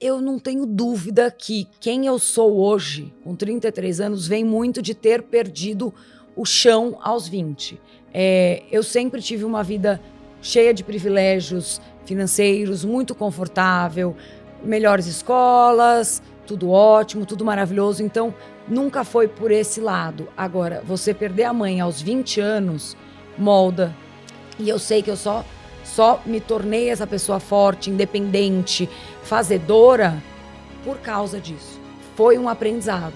eu não tenho dúvida que quem eu sou hoje, com 33 anos, vem muito de ter perdido o chão aos 20. Eu sempre tive uma vida cheia de privilégios financeiros, muito confortável, melhores escolas, tudo ótimo, tudo maravilhoso. Então, nunca foi por esse lado. Agora, você perder a mãe aos 20 anos, molda. E eu sei que eu só me tornei essa pessoa forte, independente, fazedora por causa disso. Foi um aprendizado.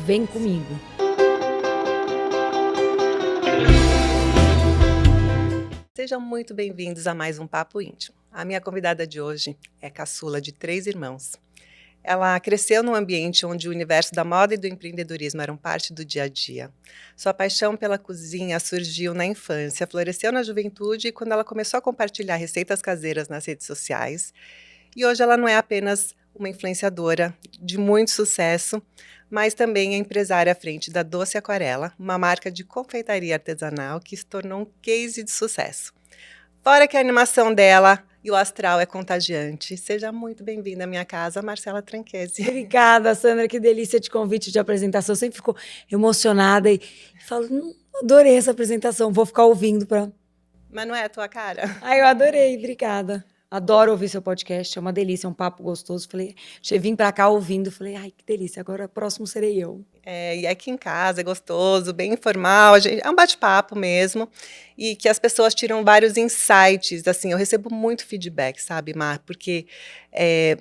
Vem comigo. Sejam muito bem-vindos a mais um Papo Íntimo. A minha convidada de hoje é caçula de 3 irmãos. Ela cresceu num ambiente onde o universo da moda e do empreendedorismo eram parte do dia a dia. Sua paixão pela cozinha surgiu na infância, floresceu na juventude quando ela começou a compartilhar receitas caseiras nas redes sociais. E hoje ela não é apenas uma influenciadora de muito sucesso, mas também é empresária à frente da Doce Aquarela, uma marca de confeitaria artesanal que se tornou um case de sucesso. Fora que a animação dela e o astral é contagiante. Seja muito bem-vinda à minha casa, Marcela Tranchesi. Obrigada, Sandra, que delícia de convite, de apresentação. Eu sempre fico emocionada e falo, adorei essa apresentação, vou ficar ouvindo para... Mas não é a tua cara? Ai, eu adorei, obrigada. Adoro ouvir seu podcast, é uma delícia, é um papo gostoso. Falei, vim para cá ouvindo, falei, ai, que delícia, agora próximo serei eu. E aqui em casa é gostoso, bem informal, é um bate-papo mesmo, e que as pessoas tiram vários insights, assim, eu recebo muito feedback, sabe, Mar, porque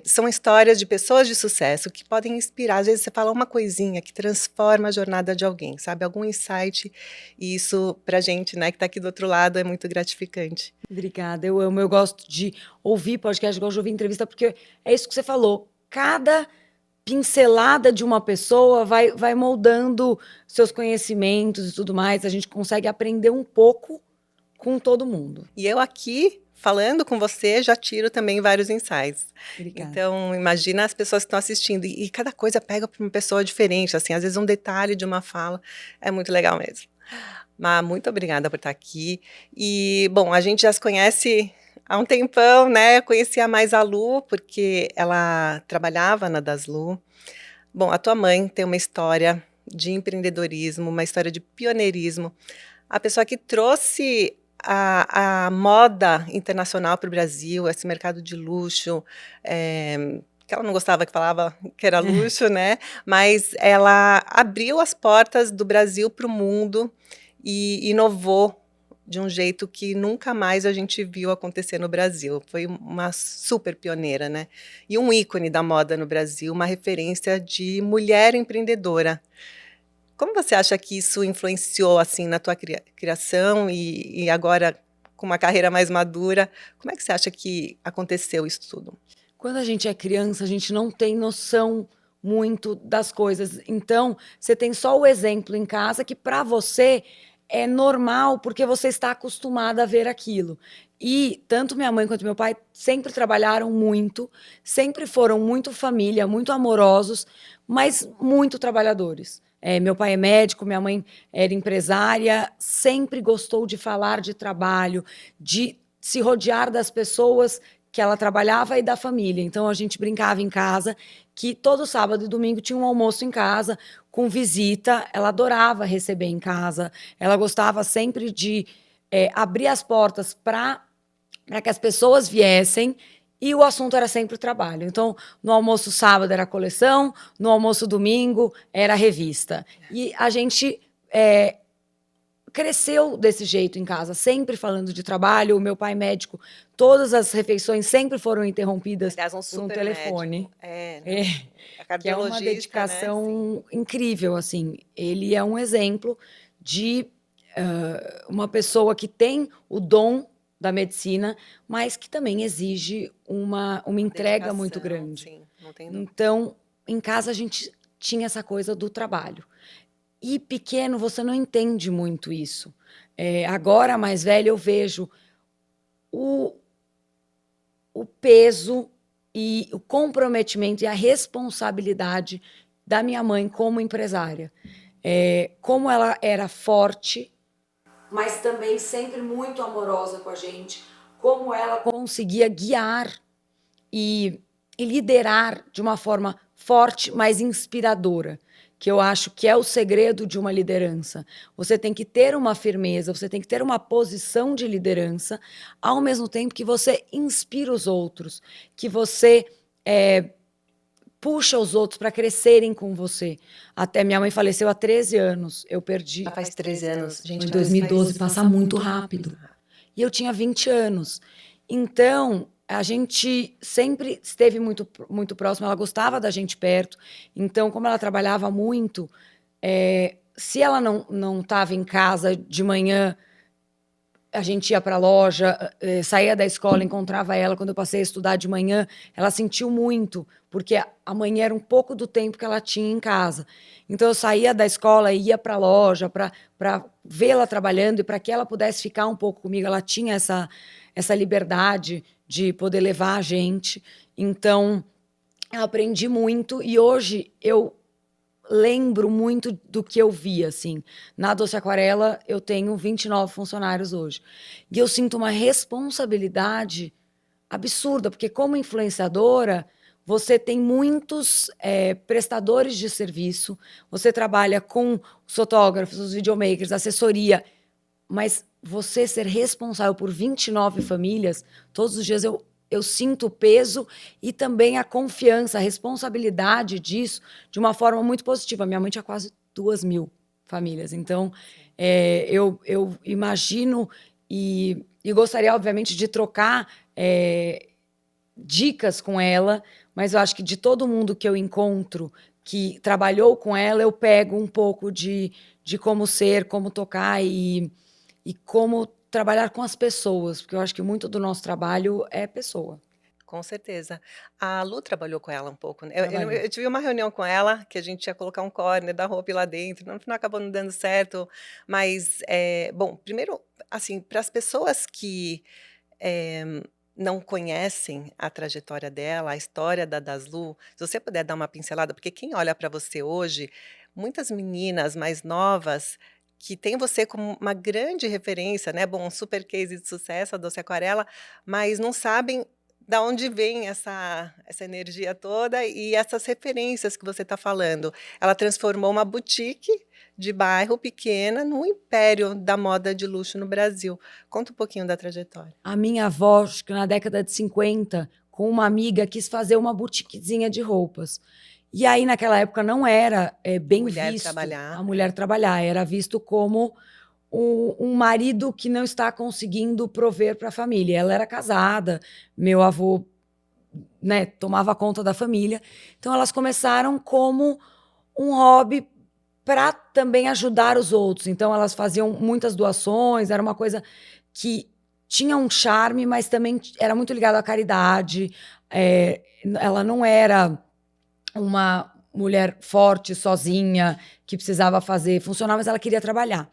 são histórias de pessoas de sucesso que podem inspirar, às vezes você fala uma coisinha que transforma a jornada de alguém, sabe, algum insight, e isso pra gente, né, que tá aqui do outro lado, é muito gratificante. Obrigada, eu amo, eu gosto de ouvir podcast, gosto de ouvir entrevista, porque é isso que você falou, cada pincelada de uma pessoa vai moldando seus conhecimentos e tudo mais. A gente consegue aprender um pouco com todo mundo. E eu aqui, falando com você, já tiro também vários insights. Obrigada. Então, imagina as pessoas que estão assistindo. E cada coisa pega para uma pessoa diferente. Assim, às vezes um detalhe de uma fala é muito legal mesmo. Mas muito obrigada por estar aqui. E, bom, a gente já se conhece há um tempão, né? Eu conhecia mais a Lu, porque ela trabalhava na Daslu. Bom, a tua mãe tem uma história de empreendedorismo, uma história de pioneirismo. A pessoa que trouxe a moda internacional para o Brasil, esse mercado de luxo, que ela não gostava que falava que era luxo, né? Mas ela abriu as portas do Brasil para o mundo e inovou de um jeito que nunca mais a gente viu acontecer no Brasil. Foi uma super pioneira, né? E um ícone da moda no Brasil, uma referência de mulher empreendedora. Como você acha que isso influenciou assim na tua criação e agora com uma carreira mais madura? Como é que você acha que aconteceu isso tudo? Quando a gente é criança, a gente não tem noção muito das coisas. Então, você tem só o exemplo em casa que para você é normal porque você está acostumada a ver aquilo. E tanto minha mãe quanto meu pai sempre trabalharam muito, sempre foram muito família, muito amorosos, mas muito trabalhadores. Meu pai é médico, minha mãe era empresária, sempre gostou de falar de trabalho, de se rodear das pessoas que ela trabalhava e da família. Então a gente brincava em casa que todo sábado e domingo tinha um almoço em casa com visita. Ela adorava receber em casa. Ela gostava sempre de abrir as portas para que as pessoas viessem. E o assunto era sempre o trabalho. Então, no almoço sábado era coleção, no almoço domingo era revista. E a gente cresceu desse jeito em casa, sempre falando de trabalho. O meu pai médico, todas as refeições sempre foram interrompidas Aliás, por um telefone. A Que é uma dedicação incrível, assim. Ele é um exemplo de uma pessoa que tem o dom da medicina, mas que também exige uma entrega muito grande. Sim, não tem dúvida. Então, em casa a gente tinha essa coisa do trabalho. E pequeno você não entende muito isso. Agora, mais velho, eu vejo o peso e o comprometimento e a responsabilidade da minha mãe como empresária. Como ela era forte, mas também sempre muito amorosa com a gente, como ela conseguia guiar e e liderar de uma forma forte, mas inspiradora, que eu acho que é o segredo de uma liderança. Você tem que ter uma firmeza, você tem que ter uma posição de liderança, ao mesmo tempo que você inspira os outros, que você puxa os outros para crescerem com você. Até minha mãe faleceu há 13 anos, eu perdi. Já faz 13 anos. Foi Gente, em mas 2012, passa muito rápido. E eu tinha 20 anos. Então, a gente sempre esteve muito, muito próximo, ela gostava da gente perto. Então, como ela trabalhava muito, se ela não estava em casa de manhã, a gente ia para a loja, saía da escola, encontrava ela. Quando eu passei a estudar de manhã, ela sentiu muito, porque a manhã era um pouco do tempo que ela tinha em casa. Então, eu saía da escola e ia para a loja para vê-la trabalhando e para que ela pudesse ficar um pouco comigo. Ela tinha essa liberdade de poder levar a gente. Então, eu aprendi muito e hoje eu lembro muito do que eu vi, assim. Na Doce Aquarela, eu tenho 29 funcionários hoje. E eu sinto uma responsabilidade absurda, porque como influenciadora, você tem muitos prestadores de serviço, você trabalha com os fotógrafos, os videomakers, assessoria, mas você ser responsável por 29 famílias, todos os dias eu sinto o peso e também a confiança, a responsabilidade disso de uma forma muito positiva. Minha mãe tinha quase 2.000 famílias, então eu imagino e gostaria, obviamente, de trocar dicas com ela, mas eu acho que de todo mundo que eu encontro que trabalhou com ela, eu pego um pouco de como ser, como tocar e como trabalhar com as pessoas, porque eu acho que muito do nosso trabalho é pessoa. Com certeza. A Lu trabalhou com ela um pouco, né. Trabalhou. Eu tive uma reunião com ela, que a gente ia colocar um corner da roupa lá dentro, no final acabou não dando certo, mas, bom, primeiro, assim, para as pessoas que, eh, não conhecem a trajetória dela, a história da Daslu, se você puder dar uma pincelada, porque quem olha para você hoje, muitas meninas mais novas, que têm você como uma grande referência, né, bom, um super case de sucesso, a Doce Aquarela, mas não sabem da onde vem essa energia toda e essas referências que você está falando. Ela transformou uma boutique de bairro pequena num império da moda de luxo no Brasil. Conta um pouquinho da trajetória. A minha avó, acho que na década de 50, com uma amiga, quis fazer uma boutiquezinha de roupas. E aí, naquela época, não era bem Mulher visto trabalhar, a mulher trabalhar, era visto como um marido que não está conseguindo prover para a família. Ela era casada, meu avô, né, tomava conta da família. Então, elas começaram como um hobby para também ajudar os outros. Então, elas faziam muitas doações, era uma coisa que tinha um charme, mas também era muito ligado à caridade. Ela não era uma mulher forte, sozinha, que precisava fazer funcionar, mas ela queria trabalhar.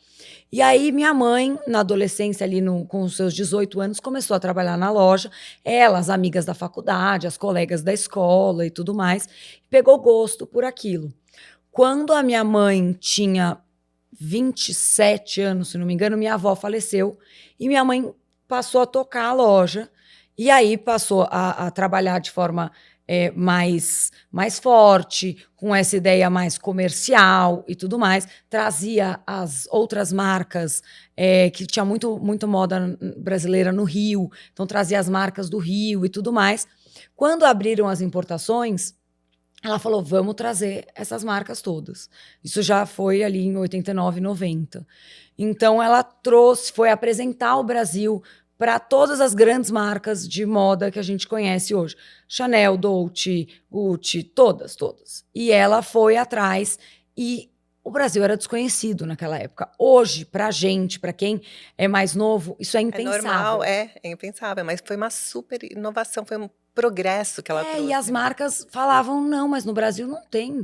E aí, minha mãe, na adolescência, ali com os seus 18 anos, começou a trabalhar na loja. Ela, as amigas da faculdade, as colegas da escola e tudo mais, pegou gosto por aquilo. Quando a minha mãe tinha 27 anos, se não me engano, minha avó faleceu e minha mãe passou a tocar a loja e aí passou a trabalhar de forma mais forte, com essa ideia mais comercial e tudo mais. Trazia as outras marcas, que tinha muito moda brasileira no Rio, então trazia as marcas do Rio e tudo mais. Quando abriram as importações, ela falou, vamos trazer essas marcas todas. Isso já foi ali em 89, 90. Então, ela trouxe, foi apresentar o Brasil para todas as grandes marcas de moda que a gente conhece hoje. Chanel, Dolce, Gucci, todas, todas. E ela foi atrás e o Brasil era desconhecido naquela época. Hoje, para a gente, para quem é mais novo, isso é é normal, impensável. é impensável, mas foi uma super inovação, foi um progresso que ela E as trouxe, né. marcas falavam, não, mas no Brasil não tem.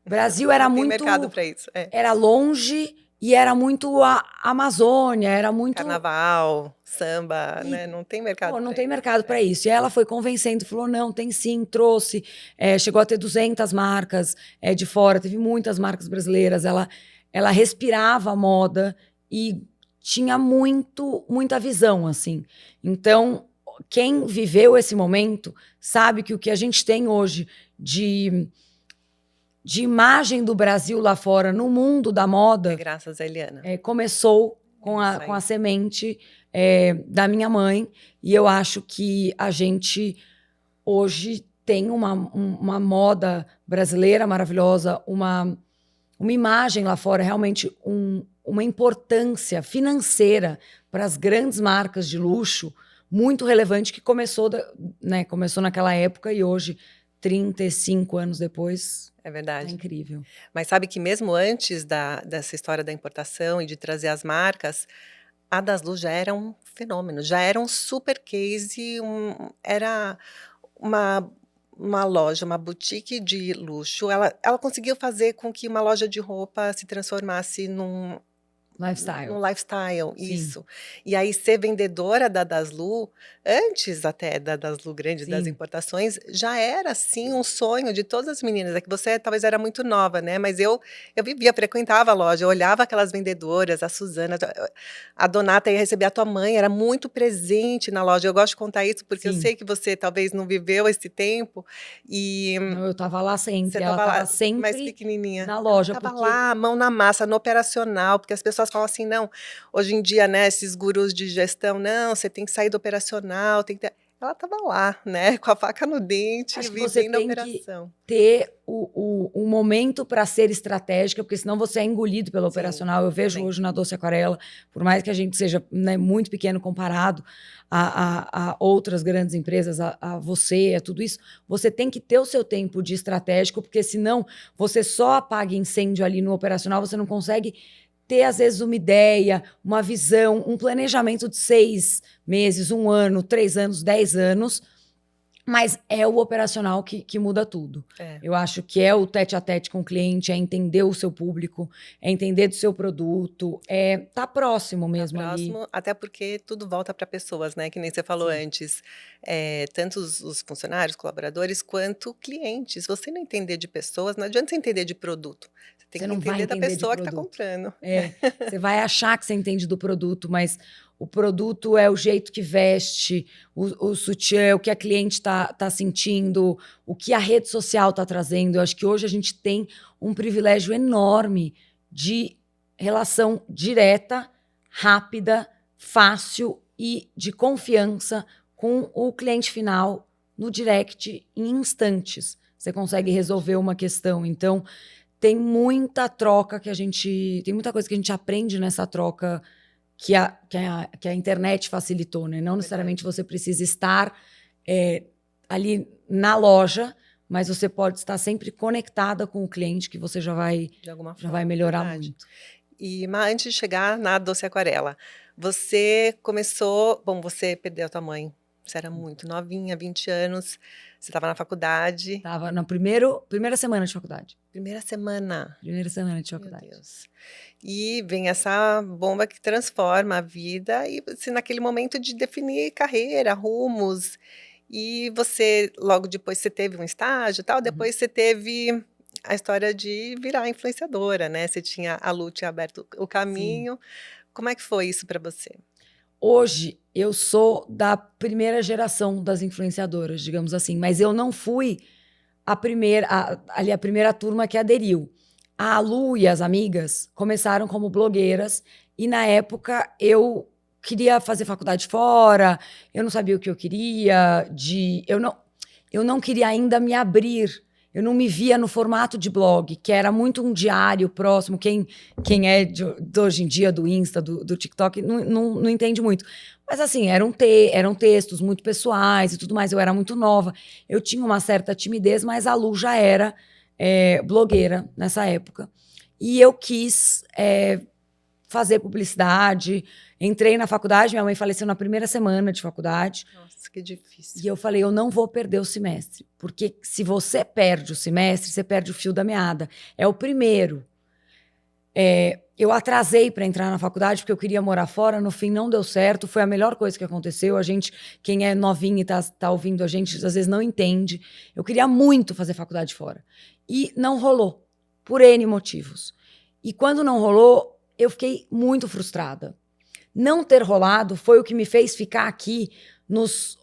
O Brasil era Não tem mercado muito, para isso. É. era longe e era muito a Amazônia, era muito. Carnaval, samba, E, né, não tem mercado pô, não para tem isso. mercado para É. isso. E ela foi convencendo, falou: não, tem sim, trouxe. Chegou a ter 200 marcas de fora, teve muitas marcas brasileiras. Ela respirava a moda e tinha muita visão, assim. Então, quem viveu esse momento sabe que o que a gente tem hoje de imagem do Brasil lá fora, no mundo da moda, Graças a Eliana. Começou com Isso a aí. semente da minha mãe, e eu acho que a gente hoje tem uma moda brasileira maravilhosa, uma imagem lá fora, realmente uma importância financeira para as grandes marcas de luxo muito relevante, que começou naquela época, e hoje, 35 anos depois, É é verdade. incrível. Mas sabe que mesmo antes dessa história da importação e de trazer as marcas, a Daslu já era um fenômeno, já era um super case, era uma loja, uma boutique de luxo. Ela conseguiu fazer com que uma loja de roupa se transformasse num Lifestyle. lifestyle, Sim. isso. E aí ser vendedora da Daslu, antes até da Daslu grande, das Sim. importações, já era assim um sonho de todas as meninas. É que você talvez era muito nova, né? Mas eu vivia, frequentava a loja, eu olhava aquelas vendedoras, a Suzana, a Donata ia receber a tua mãe, era muito presente na loja. Eu gosto de contar isso porque eu Sim. sei que você talvez não viveu esse tempo e Não, eu estava lá você sempre, ela estava lá estava mais sempre pequenininha. na Ela loja, estava porque lá, mão na massa, no operacional, porque as pessoas falam assim, não, hoje em dia, né, esses gurus de gestão, não, você tem que sair do operacional, tem que ter... Ela estava lá, né, com a faca no dente, acho que você vivendo a tem que operação. ter o momento para ser estratégica, porque senão você é engolido pelo Sim, operacional. Eu vejo também. hoje na Doce Aquarela, por mais que a gente seja, né, muito pequeno comparado a outras grandes empresas, a você, a tudo isso, você tem que ter o seu tempo de estratégico, porque senão você só apaga incêndio ali no operacional, você não consegue ter, às vezes, uma ideia, uma visão, um planejamento de 6 meses, 1 ano, 3 anos, 10 anos, mas é o operacional que muda tudo. É. Eu acho que é o tete a tete com o cliente, é entender o seu público, é entender do seu produto, é tá próximo Tá mesmo ali. próximo, até porque tudo volta para pessoas, né, que nem você falou Sim. antes, tanto os funcionários, colaboradores, quanto clientes. Se você não entender de pessoas, não adianta você entender de produto, você tem Você que não vai entender da entender de pessoa que está produto. comprando. Você vai achar que você entende do produto, mas o produto é o jeito que veste, o sutiã, o que a cliente tá sentindo, o que a rede social está trazendo. Eu acho que hoje a gente tem um privilégio enorme de relação direta, rápida, fácil e de confiança com o cliente final no direct em instantes. Você consegue resolver uma questão. Então, tem muita troca tem muita coisa que a gente aprende nessa troca que a internet facilitou, né? Não necessariamente você precisa estar ali na loja, mas você pode estar sempre conectada com o cliente, que você já vai De alguma melhorar verdade. muito. Mas antes de chegar na Doce Aquarela, você começou, bom, você perdeu a tua mãe, você era muito novinha, 20 anos, você estava na faculdade. Estava na primeira semana de faculdade. Primeira semana. Primeira semana de Meu faculdade. Deus. E vem essa bomba que transforma a vida e você naquele momento de definir carreira, rumos, e você logo depois você teve um estágio e tal, depois você teve a história de virar influenciadora, né, você tinha a Lu tinha aberto o Sim. caminho. Como é que foi isso para você? Hoje, eu sou da primeira geração das influenciadoras, digamos assim, mas eu não fui a primeira turma que aderiu. A Lu e as amigas começaram como blogueiras e, na época, eu queria fazer faculdade fora, eu não sabia o que eu queria, eu não queria ainda me abrir, eu não me via no formato de blog, que era muito um diário próximo. Quem é de hoje em dia do Insta, do TikTok, não entende muito. Mas assim, eram textos muito pessoais e tudo mais, eu era muito nova, eu tinha uma certa timidez, mas a Lu já era blogueira nessa época. E eu quis fazer publicidade, entrei na faculdade, minha mãe faleceu na primeira semana de faculdade. Nossa, que difícil. E eu falei, eu não vou perder o semestre, porque se você perde o semestre, você perde o fio da meada. É o primeiro. Eu atrasei para entrar na faculdade porque eu queria morar fora, no fim não deu certo, foi a melhor coisa que aconteceu. A gente, quem é novinho e tá ouvindo a gente, às vezes não entende. Eu queria muito fazer faculdade fora. E não rolou, por N motivos. E quando não rolou, eu fiquei muito frustrada. Não ter rolado foi o que me fez ficar aqui nos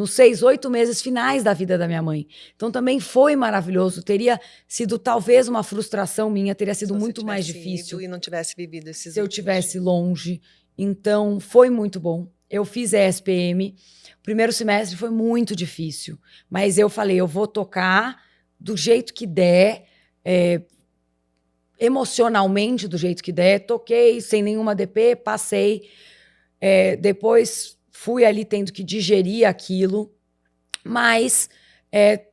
6, 8 meses finais da vida da minha mãe. Então também foi maravilhoso. Teria sido talvez uma frustração minha, teria sido muito mais difícil e não tivesse vivido esses se eu últimos tivesse dias. longe. Então foi muito bom. Eu fiz ESPM. O primeiro semestre foi muito difícil, mas eu falei, eu vou tocar do jeito que der, emocionalmente do jeito que der. Toquei sem nenhuma DP, passei. Depois fui ali tendo que digerir aquilo, mas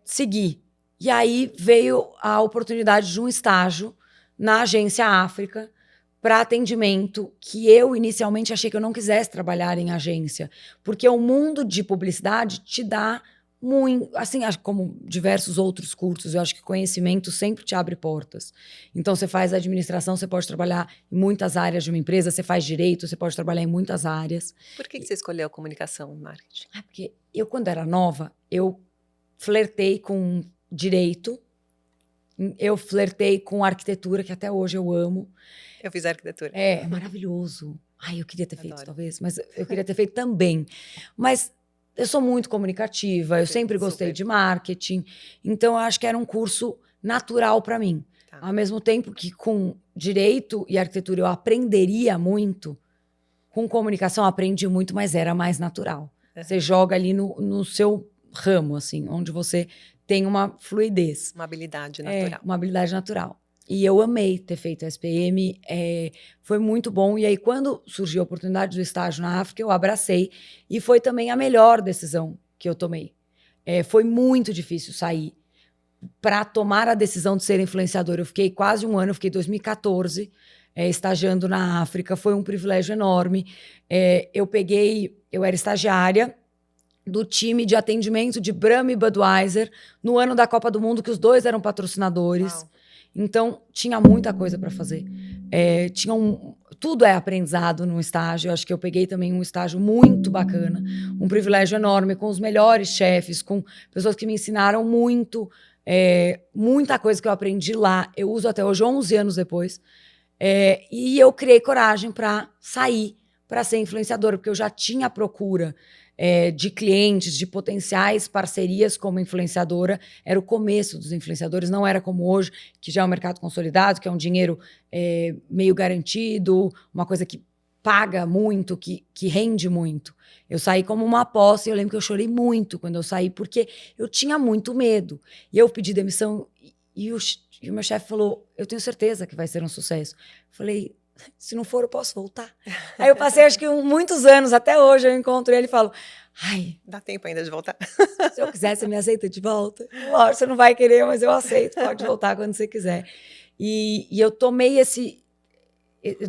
segui. E aí veio a oportunidade de um estágio na Agência África para atendimento, que eu inicialmente achei que eu não quisesse trabalhar em agência, porque o mundo de publicidade te dá muito, assim, como diversos outros cursos, eu acho que conhecimento sempre te abre portas. Então, você faz administração, você pode trabalhar em muitas áreas de uma empresa, você faz direito, você pode trabalhar em muitas áreas. Por que você escolheu comunicação e marketing? Porque eu, quando era nova, eu flertei com direito, eu flertei com arquitetura, que até hoje eu amo. Eu fiz arquitetura. É maravilhoso. Ai, eu queria ter feito, Adoro. talvez, mas eu queria ter feito também. Mas eu sou muito comunicativa, eu sempre gostei Super. de marketing, então eu acho que era um curso natural para mim. Tá. Ao mesmo tempo que com direito e arquitetura eu aprenderia muito, com comunicação eu aprendi muito, mas era mais natural. Você joga ali no seu ramo, assim, onde você tem uma fluidez. Uma habilidade natural. Uma habilidade natural. E eu amei ter feito a SPM, foi muito bom. E aí, quando surgiu a oportunidade do estágio na África, eu abracei. E foi também a melhor decisão que eu tomei. Foi muito difícil sair para tomar a decisão de ser influenciadora. Eu fiquei quase um ano, eu fiquei em 2014, estagiando na África. Foi um privilégio enorme. Eu era estagiária do time de atendimento de Brahma e Budweiser no ano da Copa do Mundo, que os dois eram patrocinadores. Uau. Então, tinha muita coisa para fazer. Tudo é aprendizado no estágio. Eu acho que eu peguei também um estágio muito bacana, um privilégio enorme, com os melhores chefes, com pessoas que me ensinaram muito, muita coisa que eu aprendi lá. Eu uso até hoje, 11 anos depois. E eu criei coragem para sair, para ser influenciadora, porque eu já tinha a procura de clientes, de potenciais parcerias como influenciadora. Era o começo dos influenciadores, não era como hoje, que já é um mercado consolidado, que é um dinheiro meio garantido, uma coisa que paga muito, que rende muito. Eu saí como uma aposta e eu lembro que eu chorei muito quando eu saí, porque eu tinha muito medo. E eu pedi demissão e o meu chefe falou, eu tenho certeza que vai ser um sucesso. Eu falei, se não for, eu posso voltar. Aí eu passei, acho que muitos anos, até hoje eu encontro ele e falo, ai... Dá tempo ainda de voltar. Se eu quiser, você me aceita de volta? Lógico, você não vai querer, mas eu aceito, pode voltar quando você quiser. E eu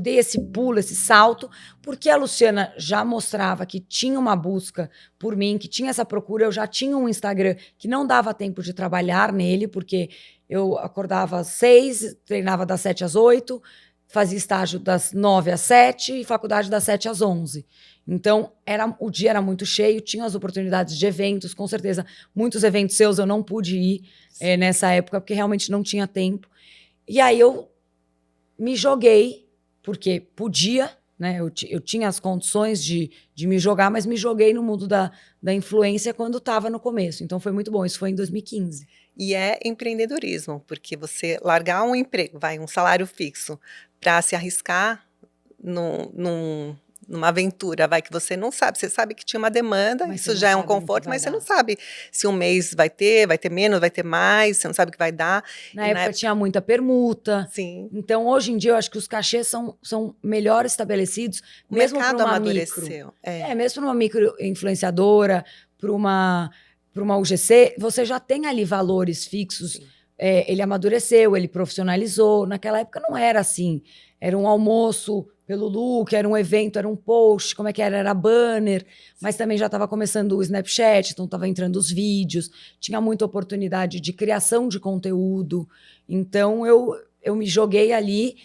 dei esse pulo, esse salto, porque a Luciana já mostrava que tinha uma busca por mim, que tinha essa procura. Eu já tinha um Instagram que não dava tempo de trabalhar nele, porque eu acordava às 6, treinava das 7 às 8, fazia estágio das 9 às 7 e faculdade das 7 às 11. Então, o dia era muito cheio, tinha as oportunidades de eventos, com certeza. Muitos eventos seus eu não pude ir nessa época, porque realmente não tinha tempo. E aí eu me joguei, porque podia, né? Eu tinha as condições de me jogar, mas me joguei no mundo da influência quando estava no começo. Então, foi muito bom. Isso foi em 2015. E é empreendedorismo, porque você largar um emprego, um salário fixo, para se arriscar numa aventura, que você não sabe. Você sabe que tinha uma demanda, Mas isso já é um conforto, mas você não sabe se um mês vai ter menos, vai ter mais, você não sabe o que vai dar. Na época tinha muita permuta. Sim. Então, hoje em dia, eu acho que os cachês são melhor estabelecidos, O mesmo para mercado uma amadureceu. mesmo para uma micro influenciadora, para uma UGC, você já tem ali valores fixos. Ele amadureceu, ele profissionalizou. Naquela época não era assim. Era um almoço pelo look, era um evento, era um post, como é que era? Era banner, mas também já estava começando o Snapchat, então estava entrando os vídeos, tinha muita oportunidade de criação de conteúdo. Então eu me joguei ali,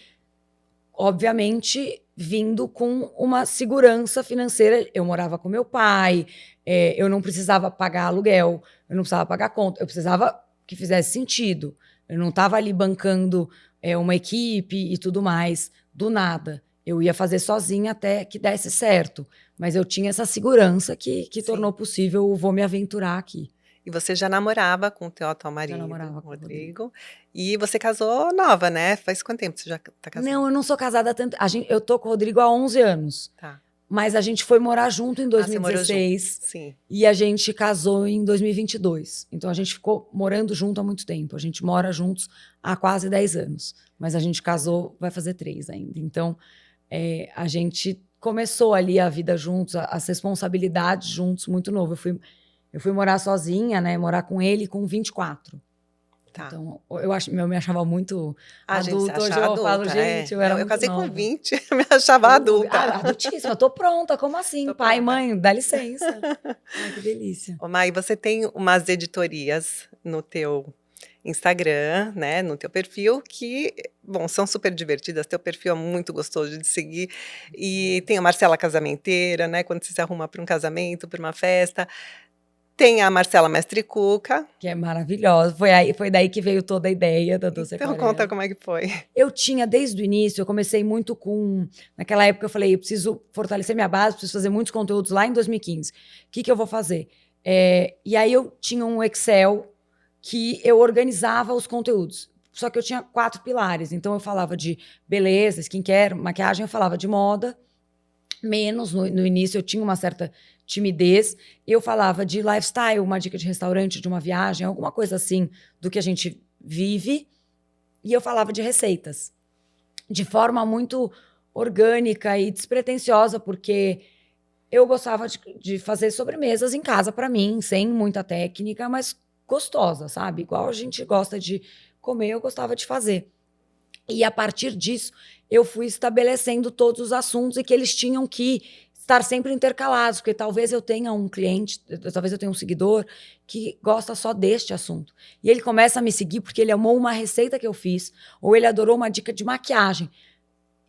obviamente, vindo com uma segurança financeira. Eu morava com meu pai, eu não precisava pagar aluguel, eu não precisava pagar conta, eu precisava que fizesse sentido. Eu não estava ali bancando uma equipe e tudo mais, do nada. Eu ia fazer sozinha até que desse certo. Mas eu tinha essa segurança que Sim. tornou possível o vou me aventurar aqui. E você já namorava com o teu atual Já marido, namorava com o Rodrigo. Rodrigo, e você casou nova, né? Faz quanto tempo você já tá casada? Não, eu não sou casada há tanto. Eu tô com o Rodrigo há 11 anos. Tá. Mas a gente foi morar junto em Ah, você morou junto. 2016 Sim. e a gente casou em 2022. Então a gente ficou morando junto há muito tempo. A gente mora juntos há quase 10 anos. Mas a gente casou, vai fazer 3 ainda. Então a gente começou ali a vida juntos, as responsabilidades juntos, muito novo. Eu fui morar sozinha, né? Morar com ele com 24. Tá. Então, eu me achava muito A gente se adulta. Hoje acha eu falo, adulta, gente, eu Não, era eu muito casei nova. com 20, eu me achava adulta. Adultíssima, eu tô pronta, como assim? Tô Pai, pronta. mãe, dá licença. Ai, que delícia. Ô, Mai, você tem umas editorias no teu Instagram, né, no teu perfil, que, bom, são super divertidas, teu perfil é muito gostoso de seguir, e tem a Marcela Casamenteira, né, quando você se arruma para um casamento, para uma festa, tem a Marcela Mestre Cuca. Que é maravilhosa. Foi daí que veio toda a ideia da Doce Então Aquarela. conta como é que foi. Eu tinha, desde o início, eu comecei muito com... Naquela época eu falei, eu preciso fortalecer minha base, preciso fazer muitos conteúdos lá em 2015. O que eu vou fazer? E aí eu tinha um Excel que eu organizava os conteúdos. Só que eu tinha 4 pilares. Então eu falava de beleza, skincare, maquiagem, eu falava de moda. Menos, no início eu tinha uma certa timidez. Eu falava de lifestyle, uma dica de restaurante, de uma viagem, alguma coisa assim do que a gente vive. E eu falava de receitas, de forma muito orgânica e despretensiosa, porque eu gostava de fazer sobremesas em casa para mim, sem muita técnica, mas gostosa, sabe? Igual a gente gosta de comer, eu gostava de fazer. E a partir disso, eu fui estabelecendo todos os assuntos e que eles tinham que estar sempre intercalados, porque talvez eu tenha um cliente, talvez eu tenha um seguidor que gosta só deste assunto. E ele começa a me seguir porque ele amou uma receita que eu fiz, ou ele adorou uma dica de maquiagem.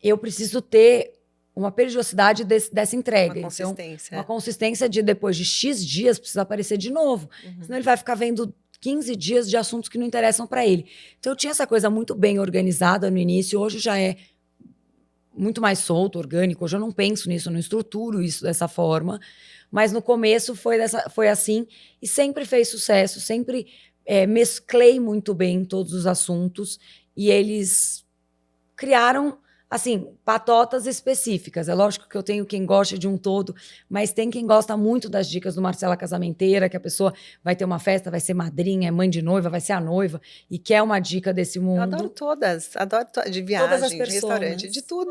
Eu preciso ter uma periodicidade dessa entrega. Uma consistência. Então, uma consistência de depois de X dias precisa aparecer de novo. Senão ele vai ficar vendo 15 dias de assuntos que não interessam para ele. Então eu tinha essa coisa muito bem organizada no início, hoje já é muito mais solto, orgânico, hoje eu não penso nisso, eu não estruturo isso dessa forma, mas no começo foi assim, e sempre fez sucesso, sempre mesclei muito bem todos os assuntos, e eles criaram, assim, patotas específicas. É lógico que eu tenho quem gosta de um todo, mas tem quem gosta muito das dicas do Marcela Casamenteira, que a pessoa vai ter uma festa, vai ser madrinha, é mãe de noiva, vai ser a noiva, e quer uma dica desse mundo. Eu adoro todas, de viagem, de restaurante, de tudo.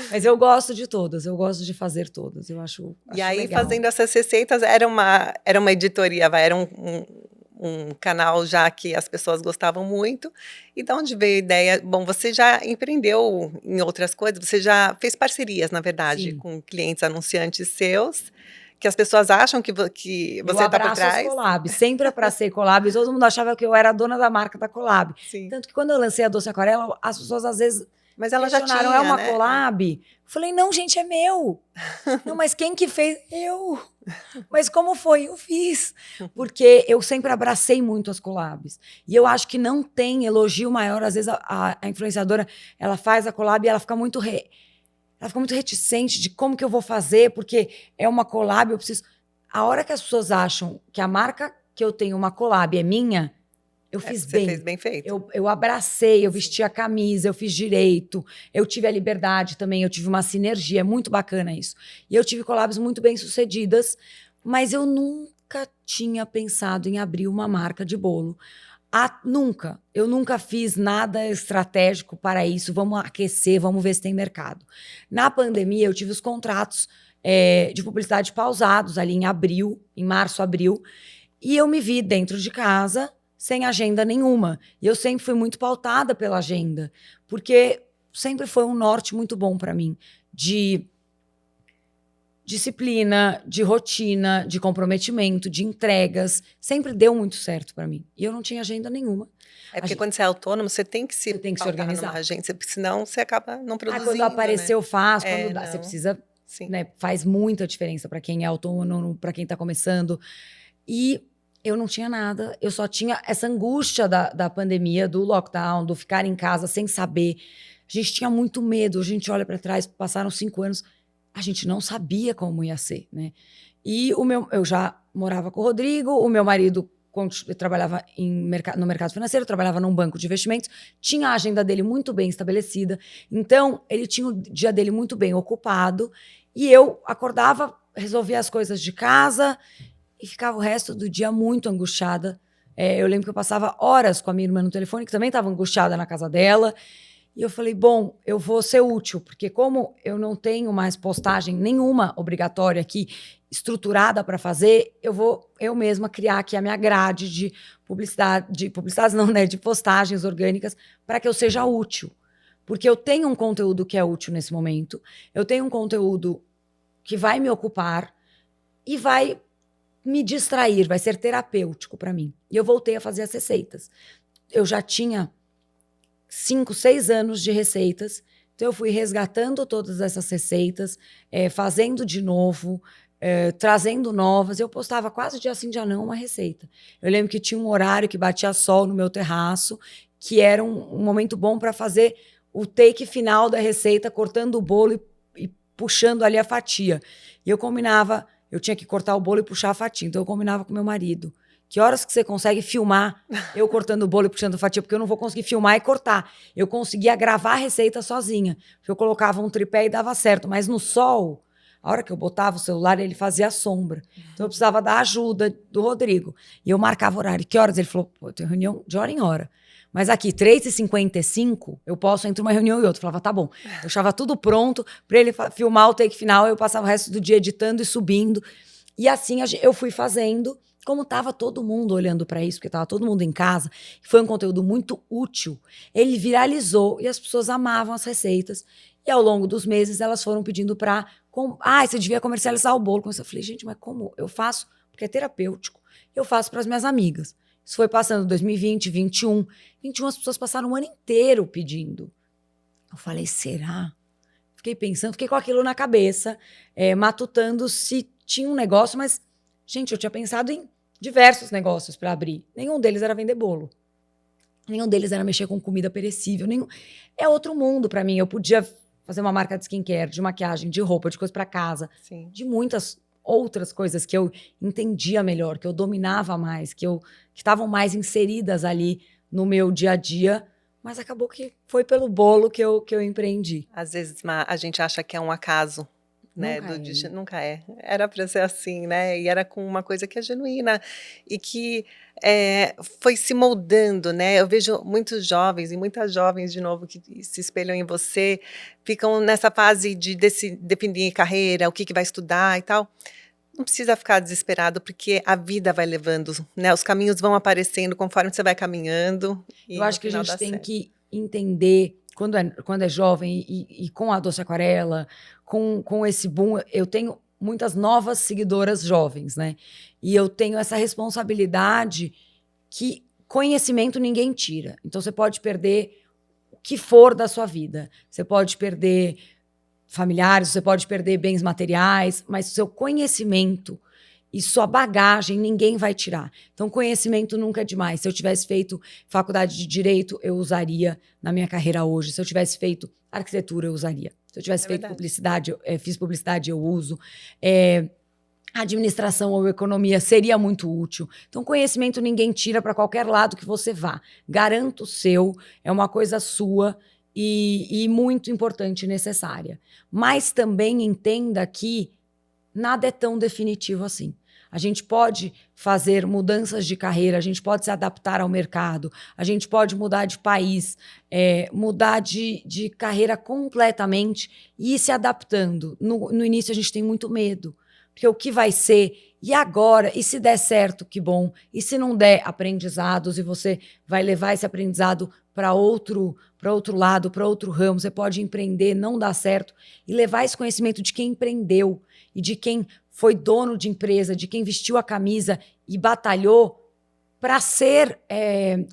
Mas eu gosto de todas, eu gosto de fazer todas, eu acho E aí, legal. fazendo essas receitas, era uma editoria, era um canal já que as pessoas gostavam muito. E de onde veio a ideia? Bom, você já empreendeu em outras coisas, você já fez parcerias, na verdade, Sim. com clientes anunciantes seus, que as pessoas acham que você está por trás. As collabs, sempre abracei collab, todo mundo achava que eu era a dona da marca da collab. Sim. Tanto que quando eu lancei a Doce Aquarela, as pessoas às vezes Mas ela já tinha, é uma né? collab? Eu falei, não, gente, é meu. Não, mas quem que fez? Eu. Mas como foi? Eu fiz. Porque eu sempre abracei muito as collabs. E eu acho que não tem elogio maior. Às vezes a influenciadora, ela faz a collab e ela fica muito reticente de como que eu vou fazer, porque é uma collab, eu preciso... A hora que as pessoas acham que a marca que eu tenho uma collab é minha, eu fiz bem. Você fez bem feito. Eu abracei, eu vesti a camisa, eu fiz direito, eu tive a liberdade também, eu tive uma sinergia, é muito bacana isso. E eu tive collabs muito bem sucedidas, mas eu nunca tinha pensado em abrir uma marca de bolo. Nunca. Eu nunca fiz nada estratégico para isso. Vamos aquecer, vamos ver se tem mercado. Na pandemia, eu tive os contratos de publicidade pausados ali em março, abril, e eu me vi dentro de casa sem agenda nenhuma. E eu sempre fui muito pautada pela agenda, porque sempre foi um norte muito bom para mim, de disciplina, de rotina, de comprometimento, de entregas. Sempre deu muito certo para mim. E eu não tinha agenda nenhuma. É porque quando você é autônomo, você tem que se organizar numa agência, porque senão você acaba não produzindo. Quando aparecer, né? eu faço. Quando dá, você não. precisa... Sim. Né, faz muita diferença para quem é autônomo, para quem está começando. E eu não tinha nada. Eu só tinha essa angústia da pandemia, do lockdown, do ficar em casa sem saber. A gente tinha muito medo, a gente olha para trás, passaram 5 anos, a gente não sabia como ia ser, né? E eu já morava com o Rodrigo, o meu marido trabalhava no mercado financeiro, trabalhava num banco de investimentos, tinha a agenda dele muito bem estabelecida, então ele tinha o dia dele muito bem ocupado, e eu acordava, resolvia as coisas de casa e ficava o resto do dia muito angustiada. Eu lembro que eu passava horas com a minha irmã no telefone, que também estava angustiada na casa dela, e eu falei, bom, eu vou ser útil, porque como eu não tenho mais postagem nenhuma obrigatória aqui, estruturada para fazer, eu vou eu mesma criar aqui a minha grade de publicidades não, né, de postagens orgânicas, para que eu seja útil. Porque eu tenho um conteúdo que é útil nesse momento, eu tenho um conteúdo que vai me ocupar e vai me distrair, vai ser terapêutico para mim. E eu voltei a fazer as receitas. Eu já tinha 5, 6 anos de receitas, então eu fui resgatando todas essas receitas, fazendo de novo, trazendo novas. Eu postava quase dia sim, dia não uma receita. Eu lembro que tinha um horário que batia sol no meu terraço, que era um momento bom para fazer o take final da receita, cortando o bolo e puxando ali a fatia. E eu combinava, eu tinha que cortar o bolo e puxar a fatia, então eu combinava com meu marido. Que horas que você consegue filmar eu cortando o bolo e puxando a fatia? Porque eu não vou conseguir filmar e cortar. Eu conseguia gravar a receita sozinha. Eu colocava um tripé e dava certo. Mas no sol, a hora que eu botava o celular, ele fazia sombra. Então eu precisava da ajuda do Rodrigo. E eu marcava horário. Que horas? Ele falou, pô, eu tenho reunião de hora em hora. Mas aqui, 3h55, eu posso entre uma reunião e outra. Eu falava, tá bom. Eu deixava tudo pronto para ele filmar o take final. Eu passava o resto do dia editando e subindo. E assim eu fui fazendo. Como estava todo mundo olhando para isso, porque estava todo mundo em casa, foi um conteúdo muito útil, ele viralizou e as pessoas amavam as receitas. E ao longo dos meses, elas foram pedindo para... você devia comercializar o bolo. Eu falei, gente, mas como? Eu faço, porque é terapêutico. Eu faço para as minhas amigas. Isso foi passando 2020, 21. 21 as pessoas passaram um ano inteiro pedindo. Eu falei, será? Fiquei pensando, fiquei com aquilo na cabeça, matutando se tinha um negócio, mas, gente, eu tinha pensado em diversos negócios para abrir. Nenhum deles era vender bolo. Nenhum deles era mexer com comida perecível. É outro mundo para mim. Eu podia fazer uma marca de skincare, de maquiagem, de roupa, de coisa para casa. Sim. De muitas outras coisas que eu entendia melhor, que eu dominava mais, que estavam mais inseridas ali no meu dia a dia. Mas acabou que foi pelo bolo que eu empreendi. Às vezes a gente acha que é um acaso. Né, nunca é. Era para ser assim, né? E era com uma coisa que é genuína e que foi se moldando, né? Eu vejo muitos jovens e muitas jovens, de novo, que se espelham em você, ficam nessa fase de definir carreira, o que vai estudar e tal. Não precisa ficar desesperado, porque a vida vai levando, né? Os caminhos vão aparecendo conforme você vai caminhando. Eu acho que a gente tem que entender, quando é jovem e com a Doce Aquarela, com esse boom, eu tenho muitas novas seguidoras jovens, né? E eu tenho essa responsabilidade que conhecimento ninguém tira. Então você pode perder o que for da sua vida. Você pode perder familiares, você pode perder bens materiais, mas o seu conhecimento e sua bagagem ninguém vai tirar. Então, conhecimento nunca é demais. Se eu tivesse feito faculdade de Direito, eu usaria na minha carreira hoje. Se eu tivesse feito arquitetura, eu usaria. Se eu tivesse feito publicidade, fiz publicidade, eu uso. Administração ou economia seria muito útil. Então, conhecimento ninguém tira para qualquer lado que você vá. Garanto o seu, é uma coisa sua e muito importante e necessária. Mas também entenda que nada é tão definitivo assim. A gente pode fazer mudanças de carreira, a gente pode se adaptar ao mercado, a gente pode mudar de país, mudar de carreira completamente e ir se adaptando. No início a gente tem muito medo, porque o que vai ser, e agora, e se der certo, que bom, e se não der, aprendizados, e você vai levar esse aprendizado para outro lado, para outro ramo, você pode empreender, não dar certo, e levar esse conhecimento de quem empreendeu, e de quem foi dono de empresa, de quem vestiu a camisa e batalhou para ser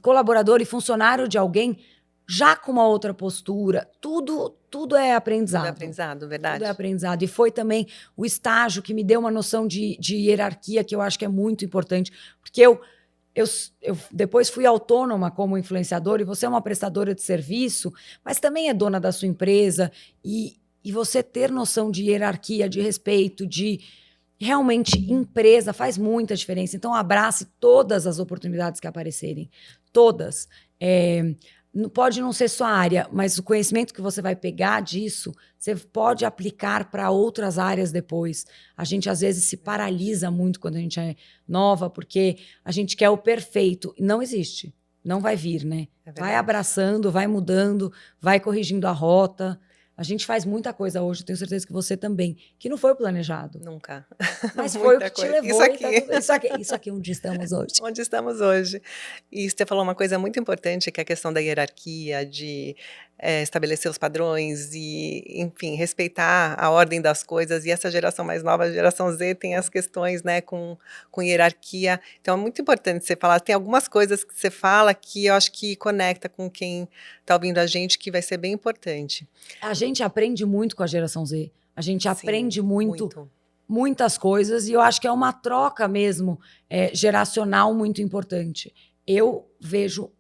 colaborador e funcionário de alguém, já com uma outra postura. Tudo é aprendizado. Tudo é aprendizado, verdade. Tudo é aprendizado. E foi também o estágio que me deu uma noção de hierarquia, que eu acho que é muito importante, porque eu eu depois fui autônoma como influenciadora e você é uma prestadora de serviço, mas também é dona da sua empresa e você ter noção de hierarquia, de respeito, de realmente empresa faz muita diferença. Então abrace todas as oportunidades que aparecerem, todas. Pode não ser sua área, mas o conhecimento que você vai pegar disso, você pode aplicar para outras áreas depois. A gente, às vezes, se paralisa muito quando a gente é nova, porque a gente quer o perfeito. Não existe. Não vai vir, né? Vai abraçando, vai mudando, vai corrigindo a rota. A gente faz muita coisa hoje, tenho certeza que você também, que não foi planejado. Nunca. Mas foi o que te levou. Isso aqui. Isso aqui onde estamos hoje. Onde estamos hoje. E você falou uma coisa muito importante, que é a questão da hierarquia, de estabelecer os padrões e, enfim, respeitar a ordem das coisas. E essa geração mais nova, a geração Z, tem as questões, né, com hierarquia. Então, é muito importante você falar. Tem algumas coisas que você fala que eu acho que conecta com quem está ouvindo a gente, que vai ser bem importante. A gente aprende muito com a geração Z. A gente aprende muito. Muitas coisas, e eu acho que é uma troca mesmo geracional muito importante. Eu vejo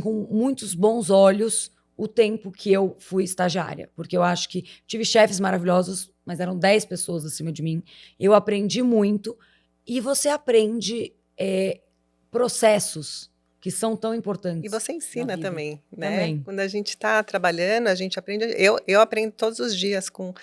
com muitos bons olhos o tempo que eu fui estagiária, porque eu acho que tive chefes maravilhosos, mas eram 10 pessoas acima de mim. Eu aprendi muito, e você aprende processos que são tão importantes. E você ensina também, né? Também. Quando a gente está trabalhando, a gente aprende. Eu aprendo todos os dias com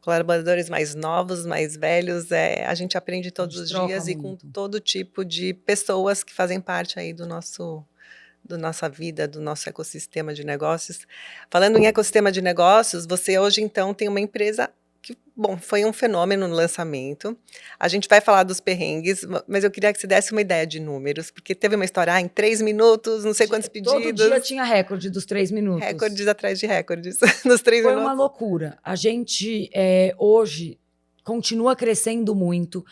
colaboradores mais novos, mais velhos. A gente aprende todos os dias e com todo tipo de pessoas que fazem parte aí da nossa vida, do nosso ecossistema de negócios. Falando em ecossistema de negócios, você hoje, então, tem uma empresa que, bom, foi um fenômeno no lançamento. A gente vai falar dos perrengues, mas eu queria que você desse uma ideia de números, porque teve uma história, em 3 minutos, não sei quantos pedidos. Todo dia tinha recorde dos 3 minutos. Recordes atrás de recordes, nos 3 minutos. Foi uma loucura. A gente, hoje, continua crescendo muito.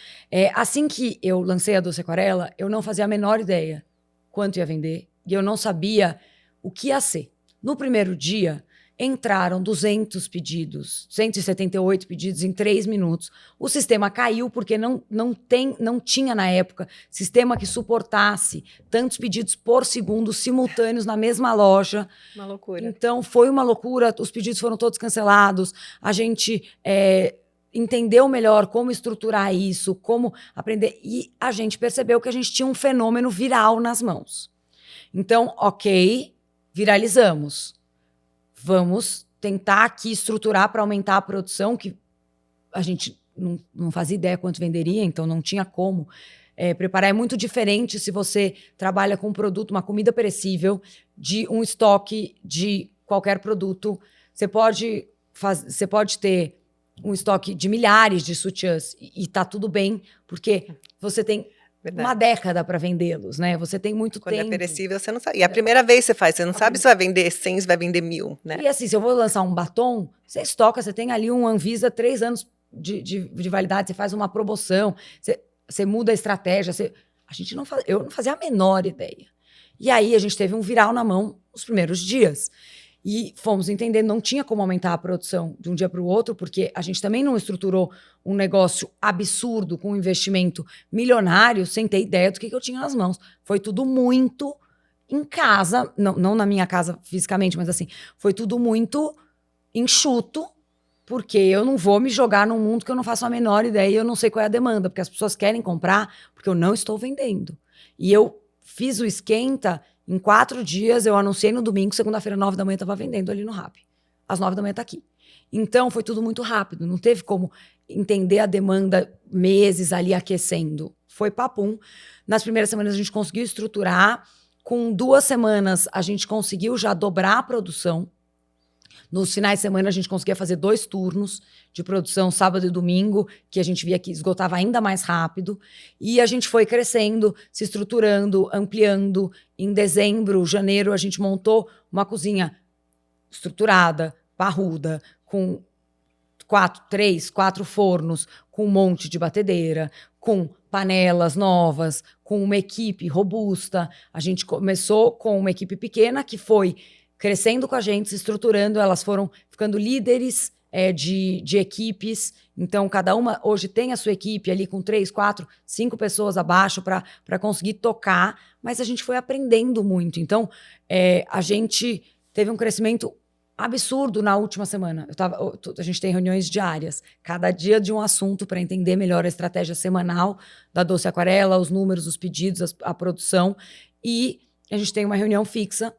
Assim que eu lancei a Doce Aquarela, eu não fazia a menor ideia quanto ia vender, e eu não sabia o que ia ser. No primeiro dia, entraram 200 pedidos, 178 pedidos em 3 minutos. O sistema caiu porque não tinha, na época, sistema que suportasse tantos pedidos por segundo simultâneos na mesma loja. Uma loucura. Então, foi uma loucura. Os pedidos foram todos cancelados. A gente entendeu melhor como estruturar isso, como aprender. E a gente percebeu que a gente tinha um fenômeno viral nas mãos. Então, ok, viralizamos. Vamos tentar aqui estruturar para aumentar a produção, que a gente não fazia ideia quanto venderia, então não tinha como preparar. É muito diferente se você trabalha com um produto, uma comida perecível, de um estoque de qualquer produto. Você pode ter um estoque de milhares de sutiãs e tá tudo bem, porque você tem uma década para vendê-los, né? Você tem muito tempo. Quando é perecível, você não sabe. E a primeira vez você faz, você não sabe se vai vender 100, se vai vender 1000, né? E assim, se eu vou lançar um batom, você estoca, você tem ali um Anvisa 3 anos de validade, você faz uma promoção, você muda a estratégia. Eu não fazia a menor ideia. E aí a gente teve um viral na mão nos primeiros dias. E fomos entendendo, não tinha como aumentar a produção de um dia para o outro, porque a gente também não estruturou um negócio absurdo, com um investimento milionário, sem ter ideia do que eu tinha nas mãos. Foi tudo muito em casa, não na minha casa fisicamente, mas assim, foi tudo muito enxuto, porque eu não vou me jogar num mundo que eu não faço a menor ideia e eu não sei qual é a demanda, porque as pessoas querem comprar, porque eu não estou vendendo. E eu fiz o esquenta. Em 4 dias, eu anunciei no domingo, segunda-feira, 9 da manhã, estava vendendo ali no Rappi. Às 9 da manhã está aqui. Então, foi tudo muito rápido. Não teve como entender a demanda meses ali aquecendo. Foi papum. Nas primeiras semanas, a gente conseguiu estruturar. Com 2 semanas, a gente conseguiu já dobrar a produção. Nos finais de semana, a gente conseguia fazer 2 turnos de produção, sábado e domingo, que a gente via que esgotava ainda mais rápido. E a gente foi crescendo, se estruturando, ampliando. Em dezembro, janeiro, a gente montou uma cozinha estruturada, parruda, com 4 fornos, com um monte de batedeira, com panelas novas, com uma equipe robusta. A gente começou com uma equipe pequena que foi crescendo com a gente, se estruturando, elas foram ficando líderes de equipes. Então, cada uma hoje tem a sua equipe ali com 3, 4, 5 pessoas abaixo para conseguir tocar, mas a gente foi aprendendo muito. Então, a gente teve um crescimento absurdo na última semana. A gente tem reuniões diárias, cada dia de um assunto para entender melhor a estratégia semanal da Doce Aquarela, os números, os pedidos, a produção. E a gente tem uma reunião fixa.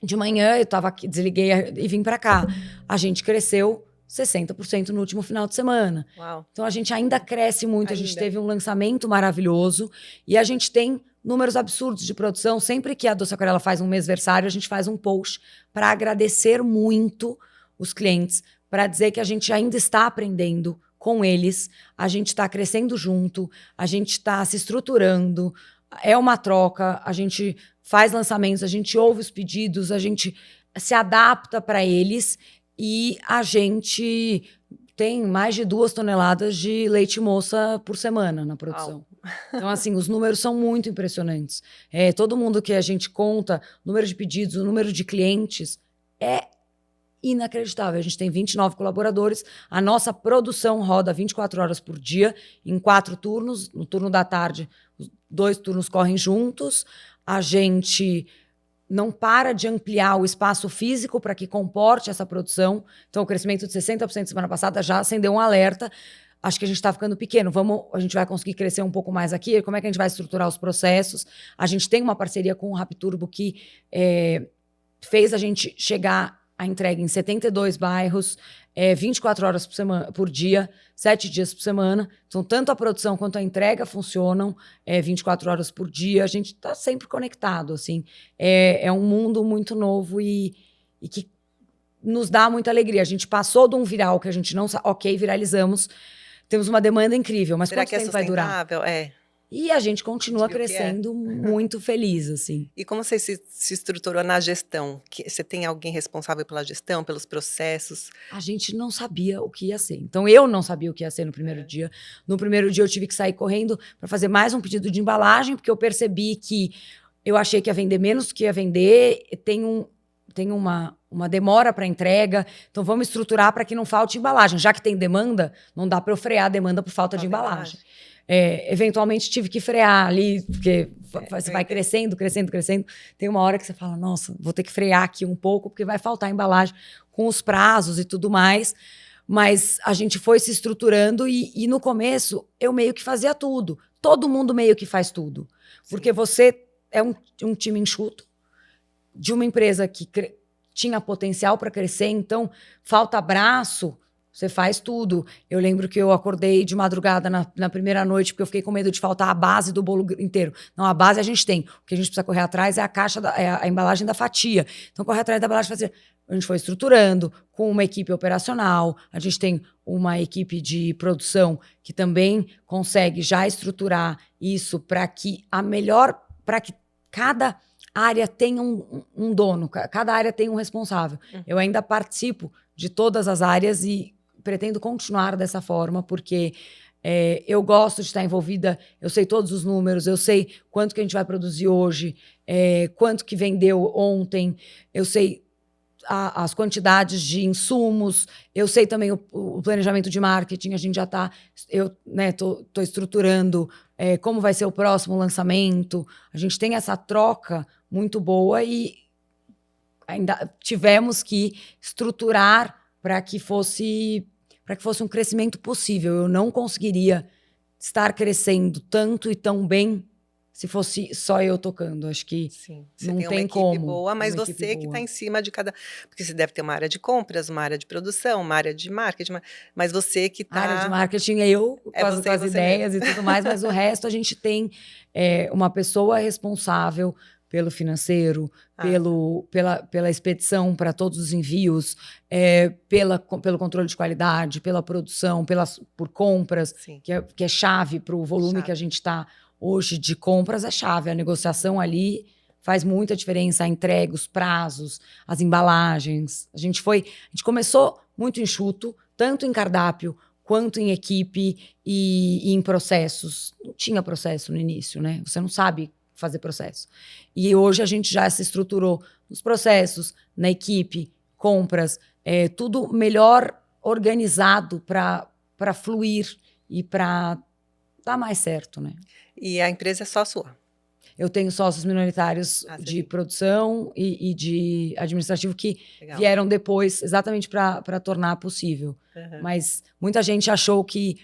De manhã eu estava aqui, desliguei e vim para cá. A gente cresceu 60% no último final de semana. Uau. Então a gente ainda cresce muito, Ainda. a gente teve um lançamento maravilhoso e a gente tem números absurdos de produção. Sempre que a Doce Aquarela faz um mêsversário, a gente faz um post para agradecer muito os clientes, para dizer que a gente ainda está aprendendo com eles, a gente está crescendo junto, a gente está se estruturando, é uma troca, a gente faz lançamentos, a gente ouve os pedidos, a gente se adapta para eles e a gente tem mais de 2 toneladas de leite moça por semana na produção. Então, assim, os números são muito impressionantes. Todo mundo que a gente conta, o número de pedidos, o número de clientes, é inacreditável. A gente tem 29 colaboradores, a nossa produção roda 24 horas por dia, em 4 turnos. No turno da tarde, os 2 turnos correm juntos. A gente não para de ampliar o espaço físico para que comporte essa produção. Então, o crescimento de 60% semana passada já acendeu um alerta. Acho que a gente está ficando pequeno. A gente vai conseguir crescer um pouco mais aqui. Como é que a gente vai estruturar os processos? A gente tem uma parceria com o Rapturbo que fez a gente chegar a entrega em 72 bairros, 24 horas por dia, 7 dias por semana. Então, tanto a produção quanto a entrega funcionam 24 horas por dia. A gente está sempre conectado, assim. É um mundo muito novo e que nos dá muita alegria. A gente passou de um viral que a gente não sabe. Ok, viralizamos. Temos uma demanda incrível, mas Será quanto que é tempo vai durar? sustentável? E a gente continua viu que crescendo muito feliz, assim. E como você se estruturou na gestão? Você tem alguém responsável pela gestão, pelos processos? A gente não sabia o que ia ser. Então, eu não sabia o que ia ser no primeiro dia. No primeiro dia, eu tive que sair correndo para fazer mais um pedido de embalagem, porque eu percebi que eu achei que ia vender menos do que ia vender. Tem uma demora para entrega. Então, vamos estruturar para que não falte embalagem. Já que tem demanda, não dá para eu frear a demanda por falta de embalagem. Eventualmente tive que frear ali, porque você vai crescendo. Tem uma hora que você fala, nossa, vou ter que frear aqui um pouco, porque vai faltar embalagem com os prazos e tudo mais. Mas a gente foi se estruturando e no começo eu meio que fazia tudo. Todo mundo meio que faz tudo. Porque você é um time enxuto, de uma empresa que tinha potencial para crescer, então falta braço. Você faz tudo. Eu lembro que eu acordei de madrugada na primeira noite, porque eu fiquei com medo de faltar a base do bolo inteiro. Não, a base a gente tem. O que a gente precisa correr atrás é a caixa, a embalagem da fatia. Então, correr atrás da embalagem da fatia. A gente foi estruturando com uma equipe operacional. A gente tem uma equipe de produção que também consegue já estruturar isso para que cada área tenha um dono, cada área tem um responsável. Eu ainda participo de todas as áreas e pretendo continuar dessa forma, porque eu gosto de estar envolvida, eu sei todos os números, eu sei quanto que a gente vai produzir hoje, quanto que vendeu ontem, eu sei as quantidades de insumos, eu sei também o planejamento de marketing, a gente já está, eu tô estruturando como vai ser o próximo lançamento, a gente tem essa troca muito boa e ainda tivemos que estruturar para que fosse um crescimento possível. Eu não conseguiria estar crescendo tanto e tão bem se fosse só eu tocando. Acho que Você não tem uma tem equipe como. boa, mas você que está em cima de cada... Porque você deve ter uma área de compras, uma área de produção, uma área de marketing, mas você que está... A área de marketing é eu, com as ideias mesmo. e tudo mais, mas o resto a gente tem uma pessoa responsável pelo financeiro, pela expedição para todos os envios, pelo controle de qualidade, pela produção, por compras, que é chave para o volume que a gente está hoje de compras, é chave. A negociação ali faz muita diferença, a entrega, os prazos, as embalagens. A gente começou muito enxuto, tanto em cardápio quanto em equipe e em processos. Não tinha processo no início, né? Você não sabe fazer processo. E hoje a gente já se estruturou nos processos, na equipe, compras, tudo melhor organizado para fluir e para dar mais certo, né? E a empresa é só sua? Eu tenho sócios minoritários Ah, você de tem. produção e de administrativo que Legal. vieram depois, exatamente para tornar possível. Uhum. Mas muita gente achou que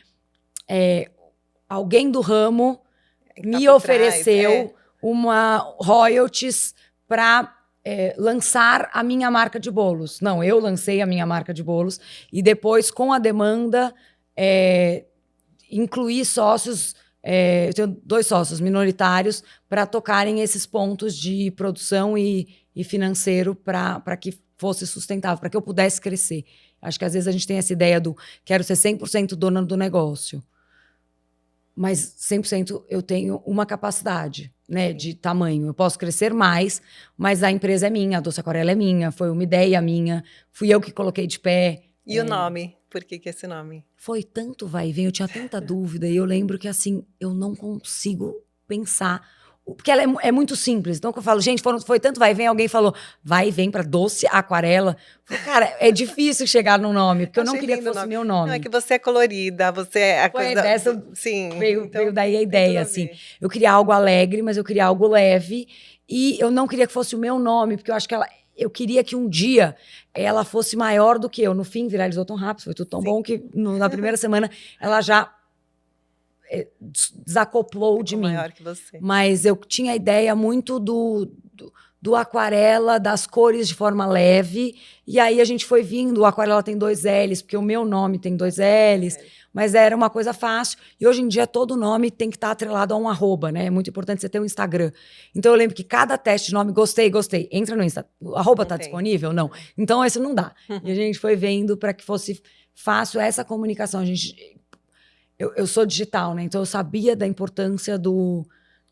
alguém do ramo Tem que me tá por trás, ofereceu uma royalties para lançar a minha marca de bolos. Não, eu lancei a minha marca de bolos e depois, com a demanda, incluí sócios. Eu tenho 2 sócios minoritários para tocarem esses pontos de produção e financeiro para que fosse sustentável, para que eu pudesse crescer. Acho que às vezes a gente tem essa ideia do quero ser 100% dona do negócio. Mas 100% eu tenho uma capacidade, né, Sim. de tamanho. Eu posso crescer mais, mas a empresa é minha, a Doce Aquarela é minha, foi uma ideia minha, fui eu que coloquei de pé. E o nome? Por que esse nome? Foi tanto vai e vem, eu tinha tanta dúvida, e eu lembro que, assim, eu não consigo pensar. Porque ela é muito simples. Então, quando eu falo, gente, foi tanto vai e vem, alguém falou, vai e vem para Doce Aquarela. Eu falei, cara, é difícil chegar no nome, porque eu não Achei queria que lindo o fosse nome. meu Não, é nome. que você é colorida, você é a coisa Foi dessa, sim, veio então daí a tem tudo ideia, a assim. ver. Eu queria algo alegre, mas eu queria algo leve. E eu não queria que fosse o meu nome, porque eu acho que eu queria que um dia ela fosse maior do que eu. No fim, viralizou tão rápido, foi tudo tão Sim. bom que na primeira semana ela já desacoplou de Ficou mim. maior que você. Mas eu tinha a ideia muito do aquarela, das cores de forma leve. E aí a gente foi vindo, o aquarela tem 2 L's, porque o meu nome tem 2 L's. Mas era uma coisa fácil. E hoje em dia todo nome tem que estar atrelado a um arroba, né? É muito importante você ter um Instagram. Então eu lembro que cada teste de nome, gostei. Entra no Insta. O arroba tá disponível? Não. Então esse não dá. E a gente foi vendo para que fosse fácil essa comunicação. Eu sou digital, né? Então eu sabia da importância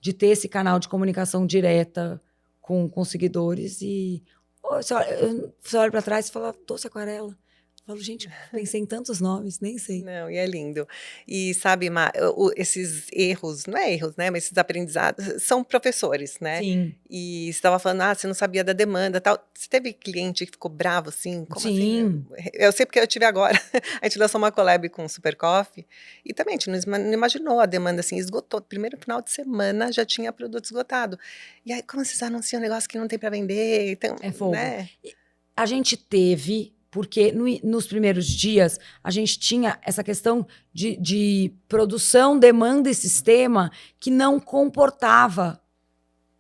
de ter esse canal de comunicação direta com seguidores. E você olha para trás e fala, Doce Aquarela. Eu falo, gente, pensei em tantos nomes, nem sei. Não, e é lindo. E sabe, Má, esses erros, não é erros, né? Mas esses aprendizados são professores, né? Sim. E você estava falando, você não sabia da demanda tal. Você teve cliente que ficou bravo assim? Como Sim. assim? Eu sei porque eu tive agora. A gente lançou uma collab com o Super Coffee e também a gente não imaginou a demanda assim, esgotou. Primeiro final de semana já tinha produto esgotado. E aí, como vocês anunciam um negócio que não tem para vender? Então, É fogo. né? A gente teve, porque nos primeiros dias a gente tinha essa questão de produção, demanda e sistema que não comportava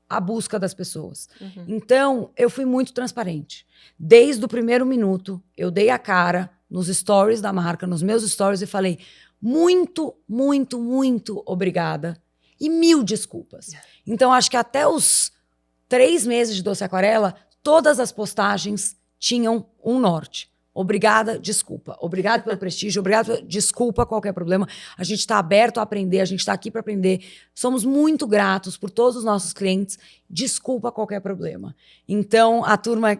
a busca das pessoas. Então, eu fui muito transparente. Desde o primeiro minuto, eu dei a cara nos stories da marca, nos meus stories, e falei muito, muito, muito obrigada e 1000 desculpas. Então, acho que até os 3 meses de Doce Aquarela, todas as postagens tinham um norte. Obrigada, desculpa. Obrigado pelo prestígio, obrigado, desculpa qualquer problema. A gente está aberto a aprender, a gente está aqui para aprender. Somos muito gratos por todos os nossos clientes. Desculpa qualquer problema. Então, a turma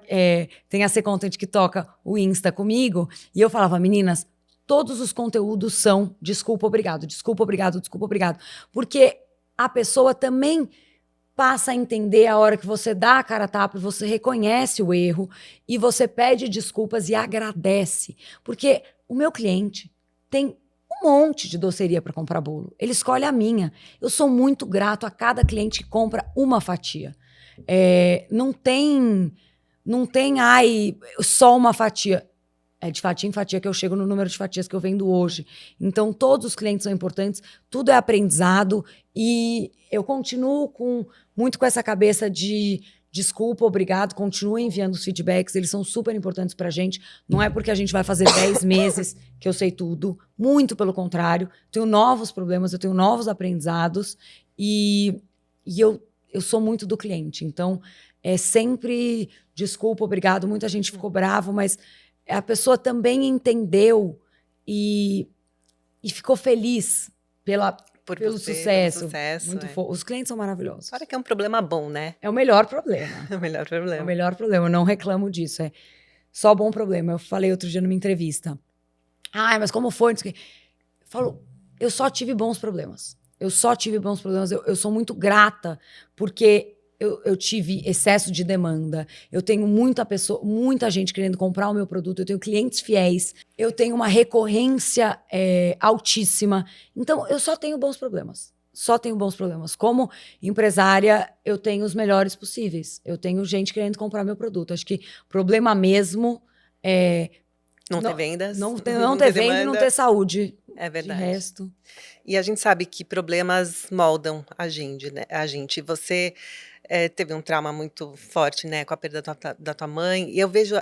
tem a C Content que toca o Insta comigo, e eu falava, meninas, todos os conteúdos são desculpa, obrigado, desculpa, obrigado, desculpa, obrigado. Porque a pessoa também passa a entender a hora que você dá a cara a tapa, você reconhece o erro e você pede desculpas e agradece. Porque o meu cliente tem um monte de doceria para comprar bolo. Ele escolhe a minha. Eu sou muito grato a cada cliente que compra uma fatia. Não tem, só uma fatia. É de fatia em fatia que eu chego no número de fatias que eu vendo hoje. Então, todos os clientes são importantes, tudo é aprendizado e eu continuo muito com essa cabeça de desculpa, obrigado, continuo enviando os feedbacks, eles são super importantes pra gente. Não é porque a gente vai fazer 10 meses que eu sei tudo, muito pelo contrário. Tenho novos problemas, eu tenho novos aprendizados e eu sou muito do cliente. Então, é sempre desculpa, obrigado. Muita gente ficou bravo, mas a pessoa também entendeu e ficou feliz pelo sucesso. Muito Os clientes são maravilhosos. Fora que é um problema bom, né? É o melhor problema. É o melhor problema. É o melhor problema. Eu não reclamo disso. É só bom problema. Eu falei outro dia numa entrevista. Ai, mas como foi? Falou, eu só tive bons problemas. Eu sou muito grata, porque eu tive excesso de demanda, eu tenho muita gente querendo comprar o meu produto, eu tenho clientes fiéis, eu tenho uma recorrência altíssima. Então, eu só tenho bons problemas. Só tenho bons problemas. Como empresária, eu tenho os melhores possíveis. Eu tenho gente querendo comprar meu produto. Acho que o problema mesmo é Não ter vendas, não não ter ter venda e não ter demanda. saúde. É De verdade. resto. E a gente sabe que problemas moldam a gente, né? Você teve um trauma muito forte, né, com a perda da tua mãe. E eu vejo,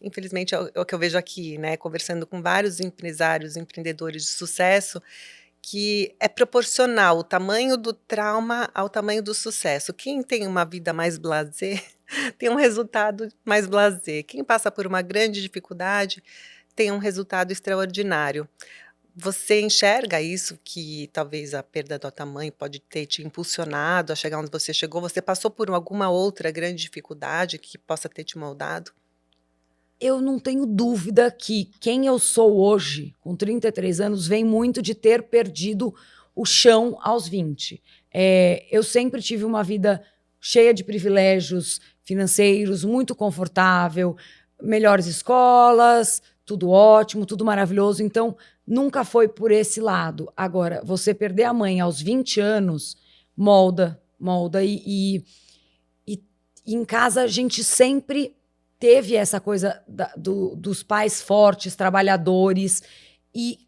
infelizmente, é o que eu vejo aqui, né, conversando com vários empresários, empreendedores de sucesso, que é proporcional o tamanho do trauma ao tamanho do sucesso. Quem tem uma vida mais blasé tem um resultado mais blasé. Quem passa por uma grande dificuldade tem um resultado extraordinário. Você enxerga isso, que talvez a perda da tua mãe pode ter te impulsionado a chegar onde você chegou? Você passou por alguma outra grande dificuldade que possa ter te moldado? Eu não tenho dúvida que quem eu sou hoje, com 33 anos, vem muito de ter perdido o chão aos 20. Eu sempre tive uma vida cheia de privilégios financeiros, muito confortável, melhores escolas, tudo ótimo, tudo maravilhoso. Então, nunca foi por esse lado. Agora, você perder a mãe aos 20 anos molda. E em casa a gente sempre teve essa coisa dos pais fortes, trabalhadores, e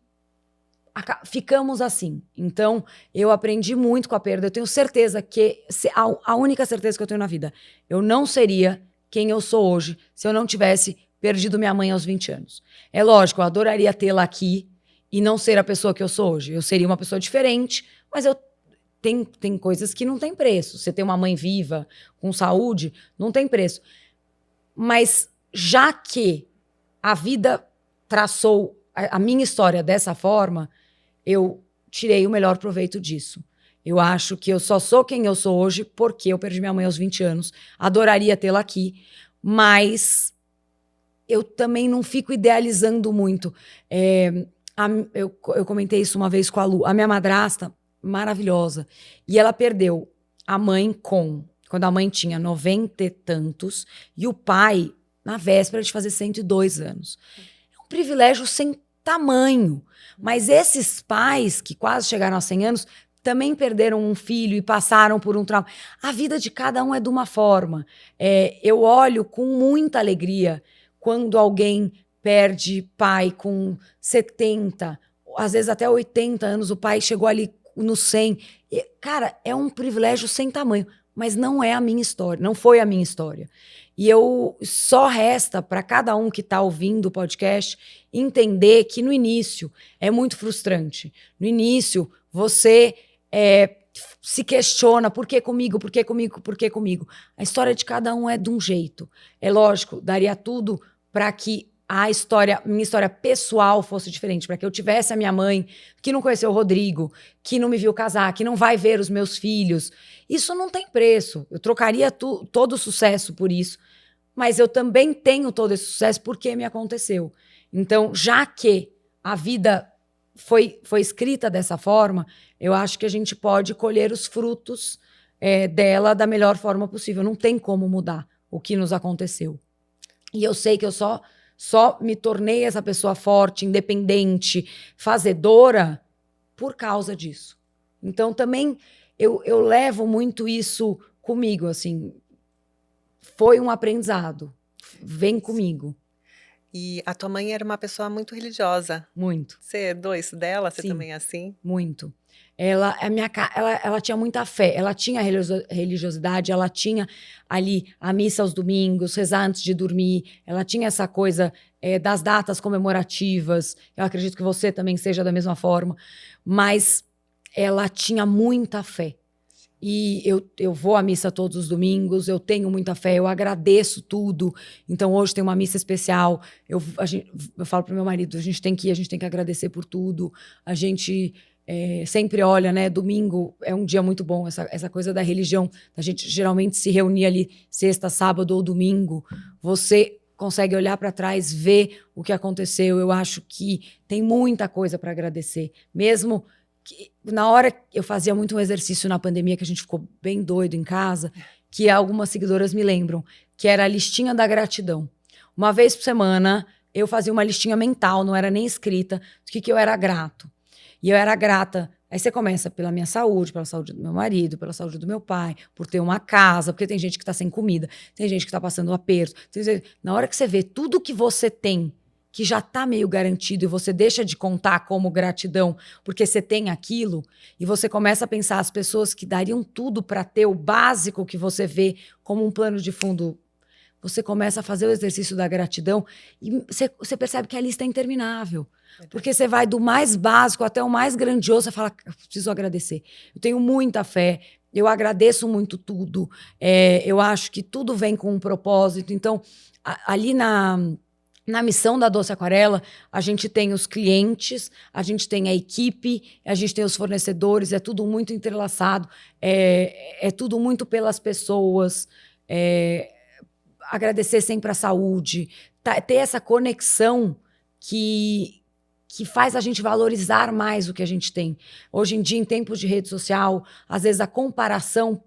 ficamos assim. Então, eu aprendi muito com a perda. Eu tenho certeza que, a única certeza que eu tenho na vida, eu não seria quem eu sou hoje se eu não tivesse perdido minha mãe aos 20 anos. É lógico, eu adoraria tê-la aqui e não ser a pessoa que eu sou hoje. Eu seria uma pessoa diferente, mas tem coisas que não tem preço. Você tem uma mãe viva, com saúde, não tem preço. Mas já que a vida traçou a minha história dessa forma, eu tirei o melhor proveito disso. Eu acho que eu só sou quem eu sou hoje porque eu perdi minha mãe aos 20 anos. Adoraria tê-la aqui, mas eu também não fico idealizando muito. Eu comentei isso uma vez com a Lu. A minha madrasta, maravilhosa, e ela perdeu a mãe quando a mãe tinha 90 e tantos, e o pai, na véspera de fazer 102 anos. É um privilégio sem tamanho. Mas esses pais, que quase chegaram a 100 anos, também perderam um filho e passaram por um trauma. A vida de cada um é de uma forma. Eu olho com muita alegria quando alguém perde pai com 70, às vezes até 80 anos, o pai chegou ali no 100. Cara, é um privilégio sem tamanho. Mas não é a minha história, não foi a minha história. E só resta para cada um que está ouvindo o podcast entender que no início é muito frustrante. No início, você se questiona, por que comigo, por que comigo, por que comigo? A história de cada um é de um jeito. É lógico, daria tudo para que minha história pessoal fosse diferente, para que eu tivesse a minha mãe, que não conheceu o Rodrigo, que não me viu casar, que não vai ver os meus filhos. Isso não tem preço. Eu trocaria todo o sucesso por isso, mas eu também tenho todo esse sucesso porque me aconteceu. Então, já que a vida foi escrita dessa forma, eu acho que a gente pode colher os frutos dela da melhor forma possível. Não tem como mudar o que nos aconteceu. E eu sei que eu só me tornei essa pessoa forte, independente, fazedora por causa disso. Então, também, eu levo muito isso comigo, assim. Foi um aprendizado. Vem comigo. E a tua mãe era uma pessoa muito religiosa. Muito. Você herdou isso dela? Você Sim, também é assim? muito. Ela tinha muita fé, ela tinha religiosidade, ela tinha ali a missa aos domingos, rezar antes de dormir, ela tinha essa coisa das datas comemorativas. Eu acredito que você também seja da mesma forma, mas ela tinha muita fé. E eu vou à missa todos os domingos, eu tenho muita fé, eu agradeço tudo. Então, hoje tem uma missa especial. Eu falo pro meu marido, a gente tem que agradecer por tudo. A gente sempre olha, né? Domingo é um dia muito bom, essa coisa da religião. A gente geralmente se reunir ali sexta, sábado ou domingo. Você consegue olhar para trás, ver o que aconteceu. Eu acho que tem muita coisa para agradecer. Mesmo Na hora, eu fazia muito um exercício na pandemia, que a gente ficou bem doido em casa, que algumas seguidoras me lembram, que era a listinha da gratidão. Uma vez por semana, eu fazia uma listinha mental, não era nem escrita, do que eu era grato. E eu era grata. Aí você começa pela minha saúde, pela saúde do meu marido, pela saúde do meu pai, por ter uma casa, porque tem gente que está sem comida, tem gente que está passando um aperto. Na hora que você vê tudo que você tem, que já está meio garantido, e você deixa de contar como gratidão, porque você tem aquilo, e você começa a pensar as pessoas que dariam tudo para ter o básico que você vê como um plano de fundo. Você começa a fazer o exercício da gratidão e você percebe que a lista é interminável. Porque você vai do mais básico até o mais grandioso, você fala, eu preciso agradecer. Eu tenho muita fé, eu agradeço muito tudo, eu acho que tudo vem com um propósito. Então, ali na missão da Doce Aquarela, a gente tem os clientes, a gente tem a equipe, a gente tem os fornecedores, é tudo muito entrelaçado, é tudo muito pelas pessoas, agradecer sempre a saúde, ter essa conexão que faz a gente valorizar mais o que a gente tem. Hoje em dia, em tempos de rede social, às vezes a comparação,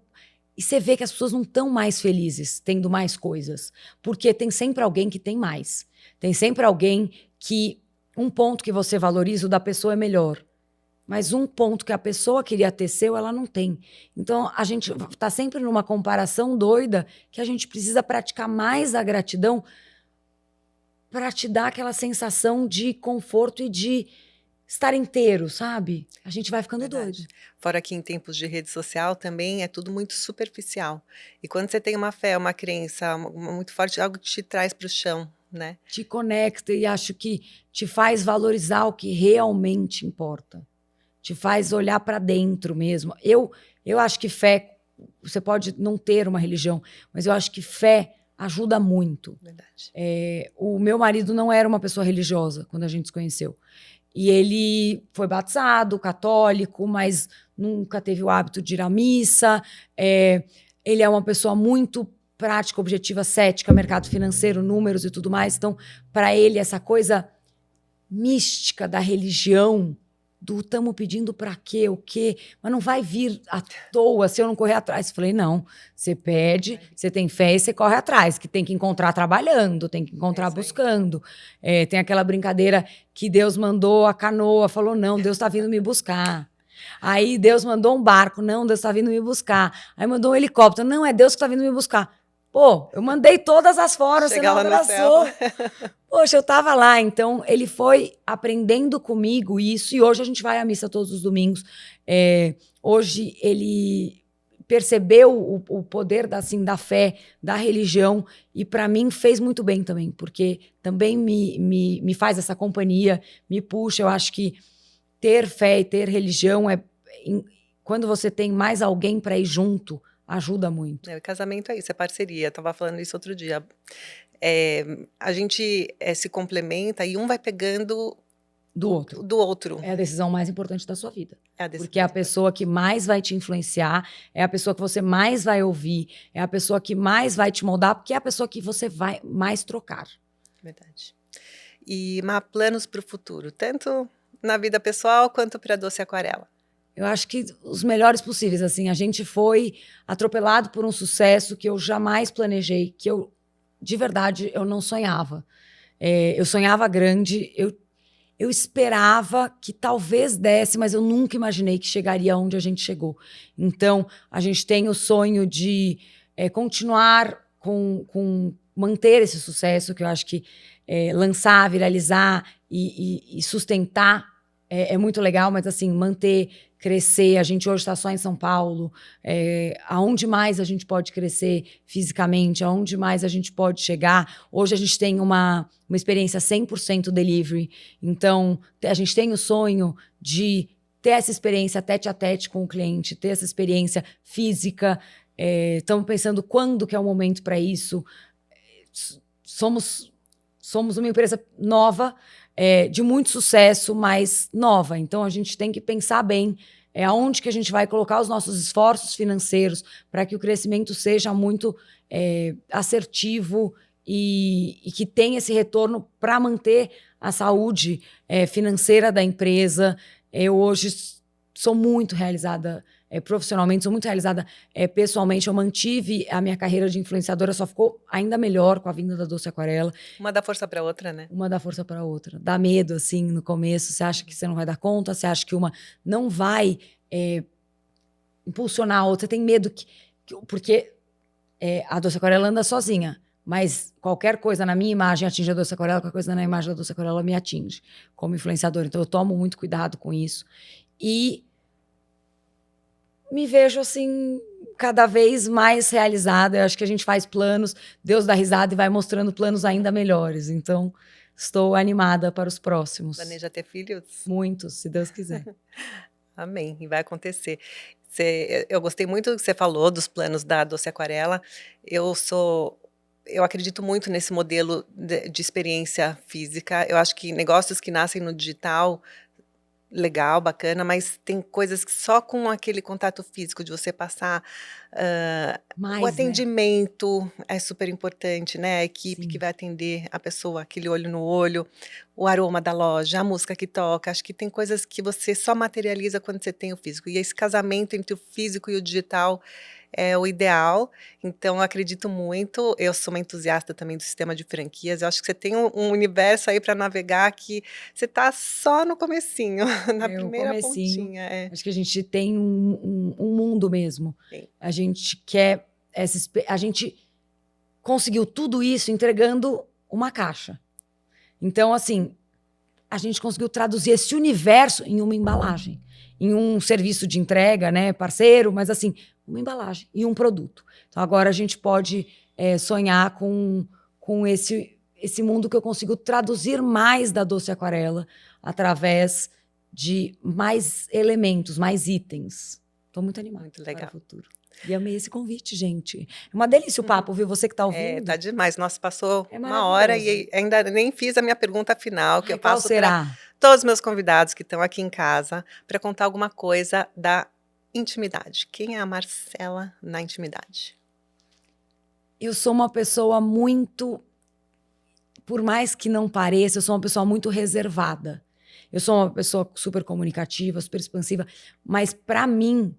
e você vê que as pessoas não estão mais felizes tendo mais coisas, porque tem sempre alguém que tem mais. Tem sempre alguém que um ponto que você valoriza, o da pessoa é melhor. Mas um ponto que a pessoa queria ter seu, ela não tem. Então, a gente está sempre numa comparação doida que a gente precisa praticar mais a gratidão para te dar aquela sensação de conforto e de estar inteiro, sabe? A gente vai ficando doido. Fora que em tempos de rede social também é tudo muito superficial. E quando você tem uma fé, uma crença muito forte, algo que te traz para o chão, né? Te conecta e acho que te faz valorizar o que realmente importa. Te faz olhar para dentro mesmo. Eu acho que fé, você pode não ter uma religião, mas eu acho que fé ajuda muito. Verdade. O meu marido não era uma pessoa religiosa quando a gente se conheceu. E ele foi batizado, católico, mas nunca teve o hábito de ir à missa. Ele é uma pessoa muito prática, objetiva, cética, mercado financeiro, números e tudo mais. Então, para ele, essa coisa mística da religião, do estamos pedindo para quê, o quê, mas não vai vir à toa se eu não correr atrás. Falei, não, você pede, você tem fé e você corre atrás, que tem que encontrar trabalhando, tem que encontrar buscando. Tem aquela brincadeira que Deus mandou a canoa, falou, não, Deus está vindo me buscar. Aí Deus mandou um barco, não, Deus está vindo me buscar. Aí mandou um helicóptero, não, é Deus que está vindo me buscar. Pô, eu mandei todas as formas, você não abraçou. Poxa, eu tava lá, então ele foi aprendendo comigo isso, e hoje a gente vai à missa todos os domingos. Hoje ele percebeu o poder da fé, da religião, e para mim fez muito bem também, porque também me faz essa companhia, me puxa. Eu acho que ter fé e ter religião, quando você tem mais alguém para ir junto, ajuda muito. O casamento é isso, é parceria. Eu tava falando isso outro dia. A gente se complementa e um vai pegando do outro. Do outro. É a decisão mais importante da sua vida. Porque é a pessoa que mais vai te influenciar, é a pessoa que você mais vai ouvir, é a pessoa que mais vai te moldar, porque é a pessoa que você vai mais trocar. Verdade. E planos para o futuro, tanto na vida pessoal quanto para a Doce Aquarela? Eu acho que os melhores possíveis. Assim, a gente foi atropelado por um sucesso que eu jamais planejei, que de verdade, eu não sonhava. Eu sonhava grande, eu esperava que talvez desse, mas eu nunca imaginei que chegaria onde a gente chegou. Então, a gente tem o sonho de continuar manter esse sucesso, que eu acho que lançar, viralizar e sustentar é muito legal, mas assim, manter, crescer. A gente hoje está só em São Paulo. Aonde mais a gente pode crescer fisicamente? Aonde mais a gente pode chegar? Hoje a gente tem uma experiência 100% delivery. Então, a gente tem o sonho de ter essa experiência tete a tete com o cliente, ter essa experiência física. Estamos pensando quando que é o momento para isso. Somos uma empresa nova, de muito sucesso, mas nova. Então, a gente tem que pensar bem aonde que a gente vai colocar os nossos esforços financeiros para que o crescimento seja muito assertivo e que tenha esse retorno para manter a saúde financeira da empresa. Eu hoje sou muito realizada profissionalmente, sou muito realizada pessoalmente. Eu mantive a minha carreira de influenciadora, só ficou ainda melhor com a vinda da Doce Aquarela. Uma dá força para outra, né? Uma dá força para outra. Dá medo, assim, no começo. Você acha que você não vai dar conta, você acha que uma não vai impulsionar a outra. Você tem medo porque a Doce Aquarela anda sozinha. Mas qualquer coisa na minha imagem atinge a Doce Aquarela, qualquer coisa na imagem da Doce Aquarela me atinge como influenciadora. Então eu tomo muito cuidado com isso. E me vejo assim, cada vez mais realizada. Eu acho que a gente faz planos, Deus dá risada e vai mostrando planos ainda melhores. Então, estou animada para os próximos. Planeja ter filhos? Muitos, se Deus quiser. Amém, e vai acontecer. Eu gostei muito do que você falou dos planos da Doce Aquarela. Eu acredito muito nesse modelo de experiência física. Eu acho que negócios que nascem no digital, legal, bacana, mas tem coisas que só com aquele contato físico de você passar, o atendimento é super importante, né? A equipe que vai atender a pessoa, aquele olho no olho, o aroma da loja, a música que toca. Acho que tem coisas que você só materializa quando você tem o físico. E esse casamento entre o físico e o digital é o ideal. Então, eu acredito muito. Eu sou uma entusiasta também do sistema de franquias. Eu acho que você tem um universo aí para navegar que você está só no comecinho, na primeira pontinha. Acho que a gente tem um mundo mesmo. Sim. A gente quer a gente conseguiu tudo isso entregando uma caixa. Então, assim, a gente conseguiu traduzir esse universo em uma embalagem, em um serviço de entrega, né, parceiro, mas assim, uma embalagem e um produto. Então, agora a gente pode sonhar com esse mundo que eu consigo traduzir mais da Doce Aquarela através de mais elementos, mais itens. Estou muito animada. Muito legal. Para o futuro. E amei esse convite, gente. É uma delícia o papo, viu? Você que está ouvindo. Tá demais. Nossa, passou uma hora e ainda nem fiz a minha pergunta final, que eu faço para todos os meus convidados que estão aqui em casa, para contar alguma coisa da intimidade. Quem é a Marcela na intimidade? Eu sou uma pessoa muito, por mais que não pareça, eu sou uma pessoa muito reservada. Eu sou uma pessoa super comunicativa, super expansiva, mas para mim,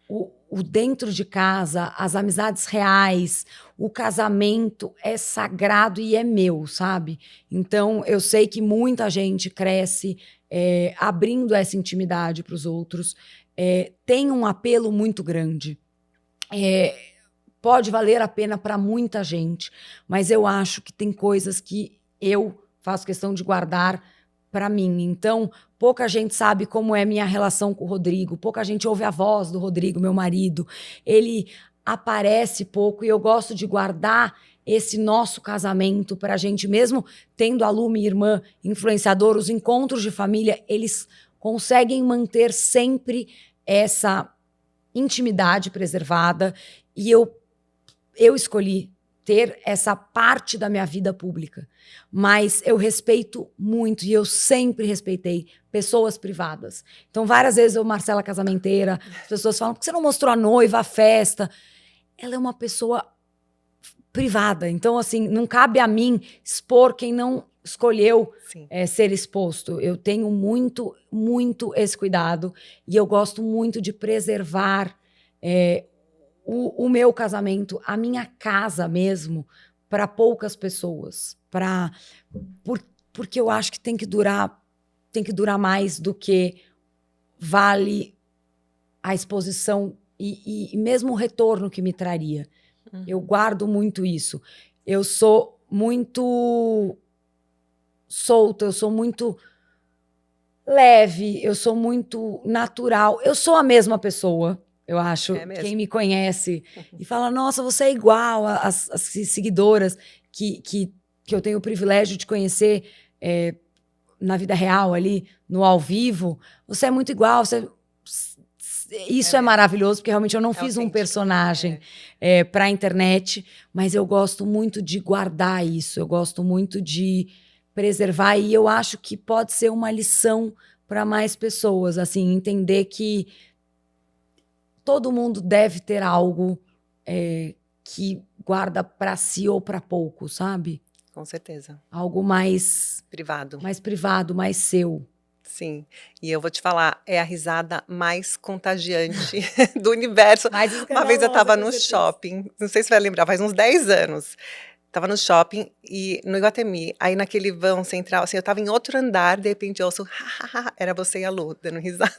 o dentro de casa, as amizades reais, o casamento é sagrado e é meu, sabe? Então, eu sei que muita gente cresce abrindo essa intimidade para os outros, tem um apelo muito grande. Pode valer a pena para muita gente, mas eu acho que tem coisas que eu faço questão de guardar para mim. Então, pouca gente sabe como é minha relação com o Rodrigo, pouca gente ouve a voz do Rodrigo, meu marido. Ele aparece pouco e eu gosto de guardar esse nosso casamento para a gente, mesmo tendo a Lu, minha irmã, influenciadora, os encontros de família, eles conseguem manter sempre essa intimidade preservada. E eu escolhi ter essa parte da minha vida pública, mas eu respeito muito e eu sempre respeitei pessoas privadas. Então, várias vezes eu, Marcela casamenteira, as pessoas falam, por que você não mostrou a noiva, a festa? Ela é uma pessoa privada, então, assim, não cabe a mim expor quem não escolheu ser exposto. Eu tenho muito, muito esse cuidado e eu gosto muito de preservar o meu casamento, a minha casa mesmo, para poucas pessoas, porque eu acho que tem que durar mais do que vale a exposição e mesmo o retorno que me traria. Eu guardo muito isso. Eu sou muito solta, eu sou muito leve, eu sou muito natural. Eu sou a mesma pessoa. Eu acho, quem me conhece e fala, nossa, você é igual às seguidoras que eu tenho o privilégio de conhecer na vida real, ali, no ao vivo. Você é muito igual, isso é maravilhoso, porque realmente eu não fiz um personagem para a internet, mas eu gosto muito de guardar isso, eu gosto muito de preservar, e eu acho que pode ser uma lição para mais pessoas, assim, entender que todo mundo deve ter algo que guarda para si ou para pouco, sabe? Com certeza. Algo mais privado. Mais privado, mais seu. Sim, e eu vou te falar, é a risada mais contagiante do universo. Mais Uma vez eu escandalosa, estava com no certeza. shopping, não sei se você vai lembrar, faz uns 10 anos. Estava no shopping e no Iguatemi, aí naquele vão central, assim, eu estava em outro andar, de repente eu ouço, era você e a Lu dando risada.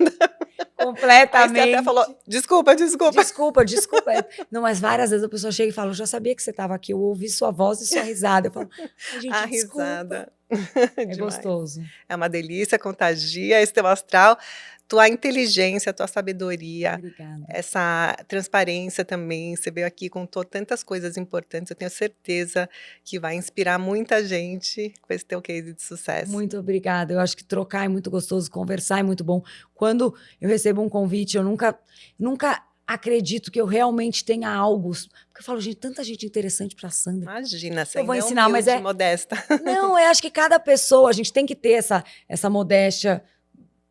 Aí você até falou: Completamente. "Desculpa, desculpa". Desculpa, desculpa. Não, mas várias vezes a pessoa chega e fala: "Eu já sabia que você estava aqui, eu ouvi sua voz e sua risada". Eu falo: "Ai, A gente, desculpa". risada, É demais. gostoso. É uma delícia, contagia esse teu astral, tua inteligência, tua sabedoria, Obrigada. essa transparência também, você veio aqui, contou tantas coisas importantes, eu tenho certeza que vai inspirar muita gente com esse teu case de sucesso. Muito obrigada. Eu acho que trocar é muito gostoso, conversar é muito bom. Quando eu recebo um convite, eu nunca acredito que eu realmente tenha algo, porque eu falo: "Gente, tanta gente interessante para Sandra, Imagina, o que você eu vou ainda é ensinar?". Mas humilde, modesta. não, eu acho que cada pessoa, a gente tem que ter essa modéstia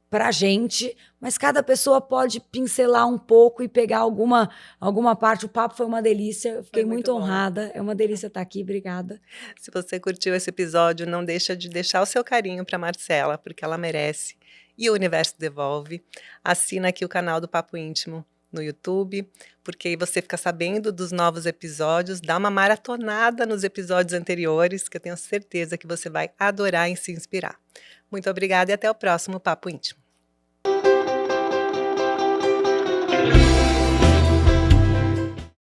pra gente, mas cada pessoa pode pincelar um pouco e pegar alguma parte. O papo foi uma delícia, eu Foi fiquei muito muito bom. honrada, é uma delícia estar aqui, obrigada. Se você curtiu esse episódio, não deixa de deixar o seu carinho para Marcela, porque ela merece. E o universo devolve. Assina aqui o canal do Papo Íntimo no YouTube, porque aí você fica sabendo dos novos episódios, dá uma maratonada nos episódios anteriores, que eu tenho certeza que você vai adorar e se inspirar. Muito obrigada e até o próximo Papo Íntimo.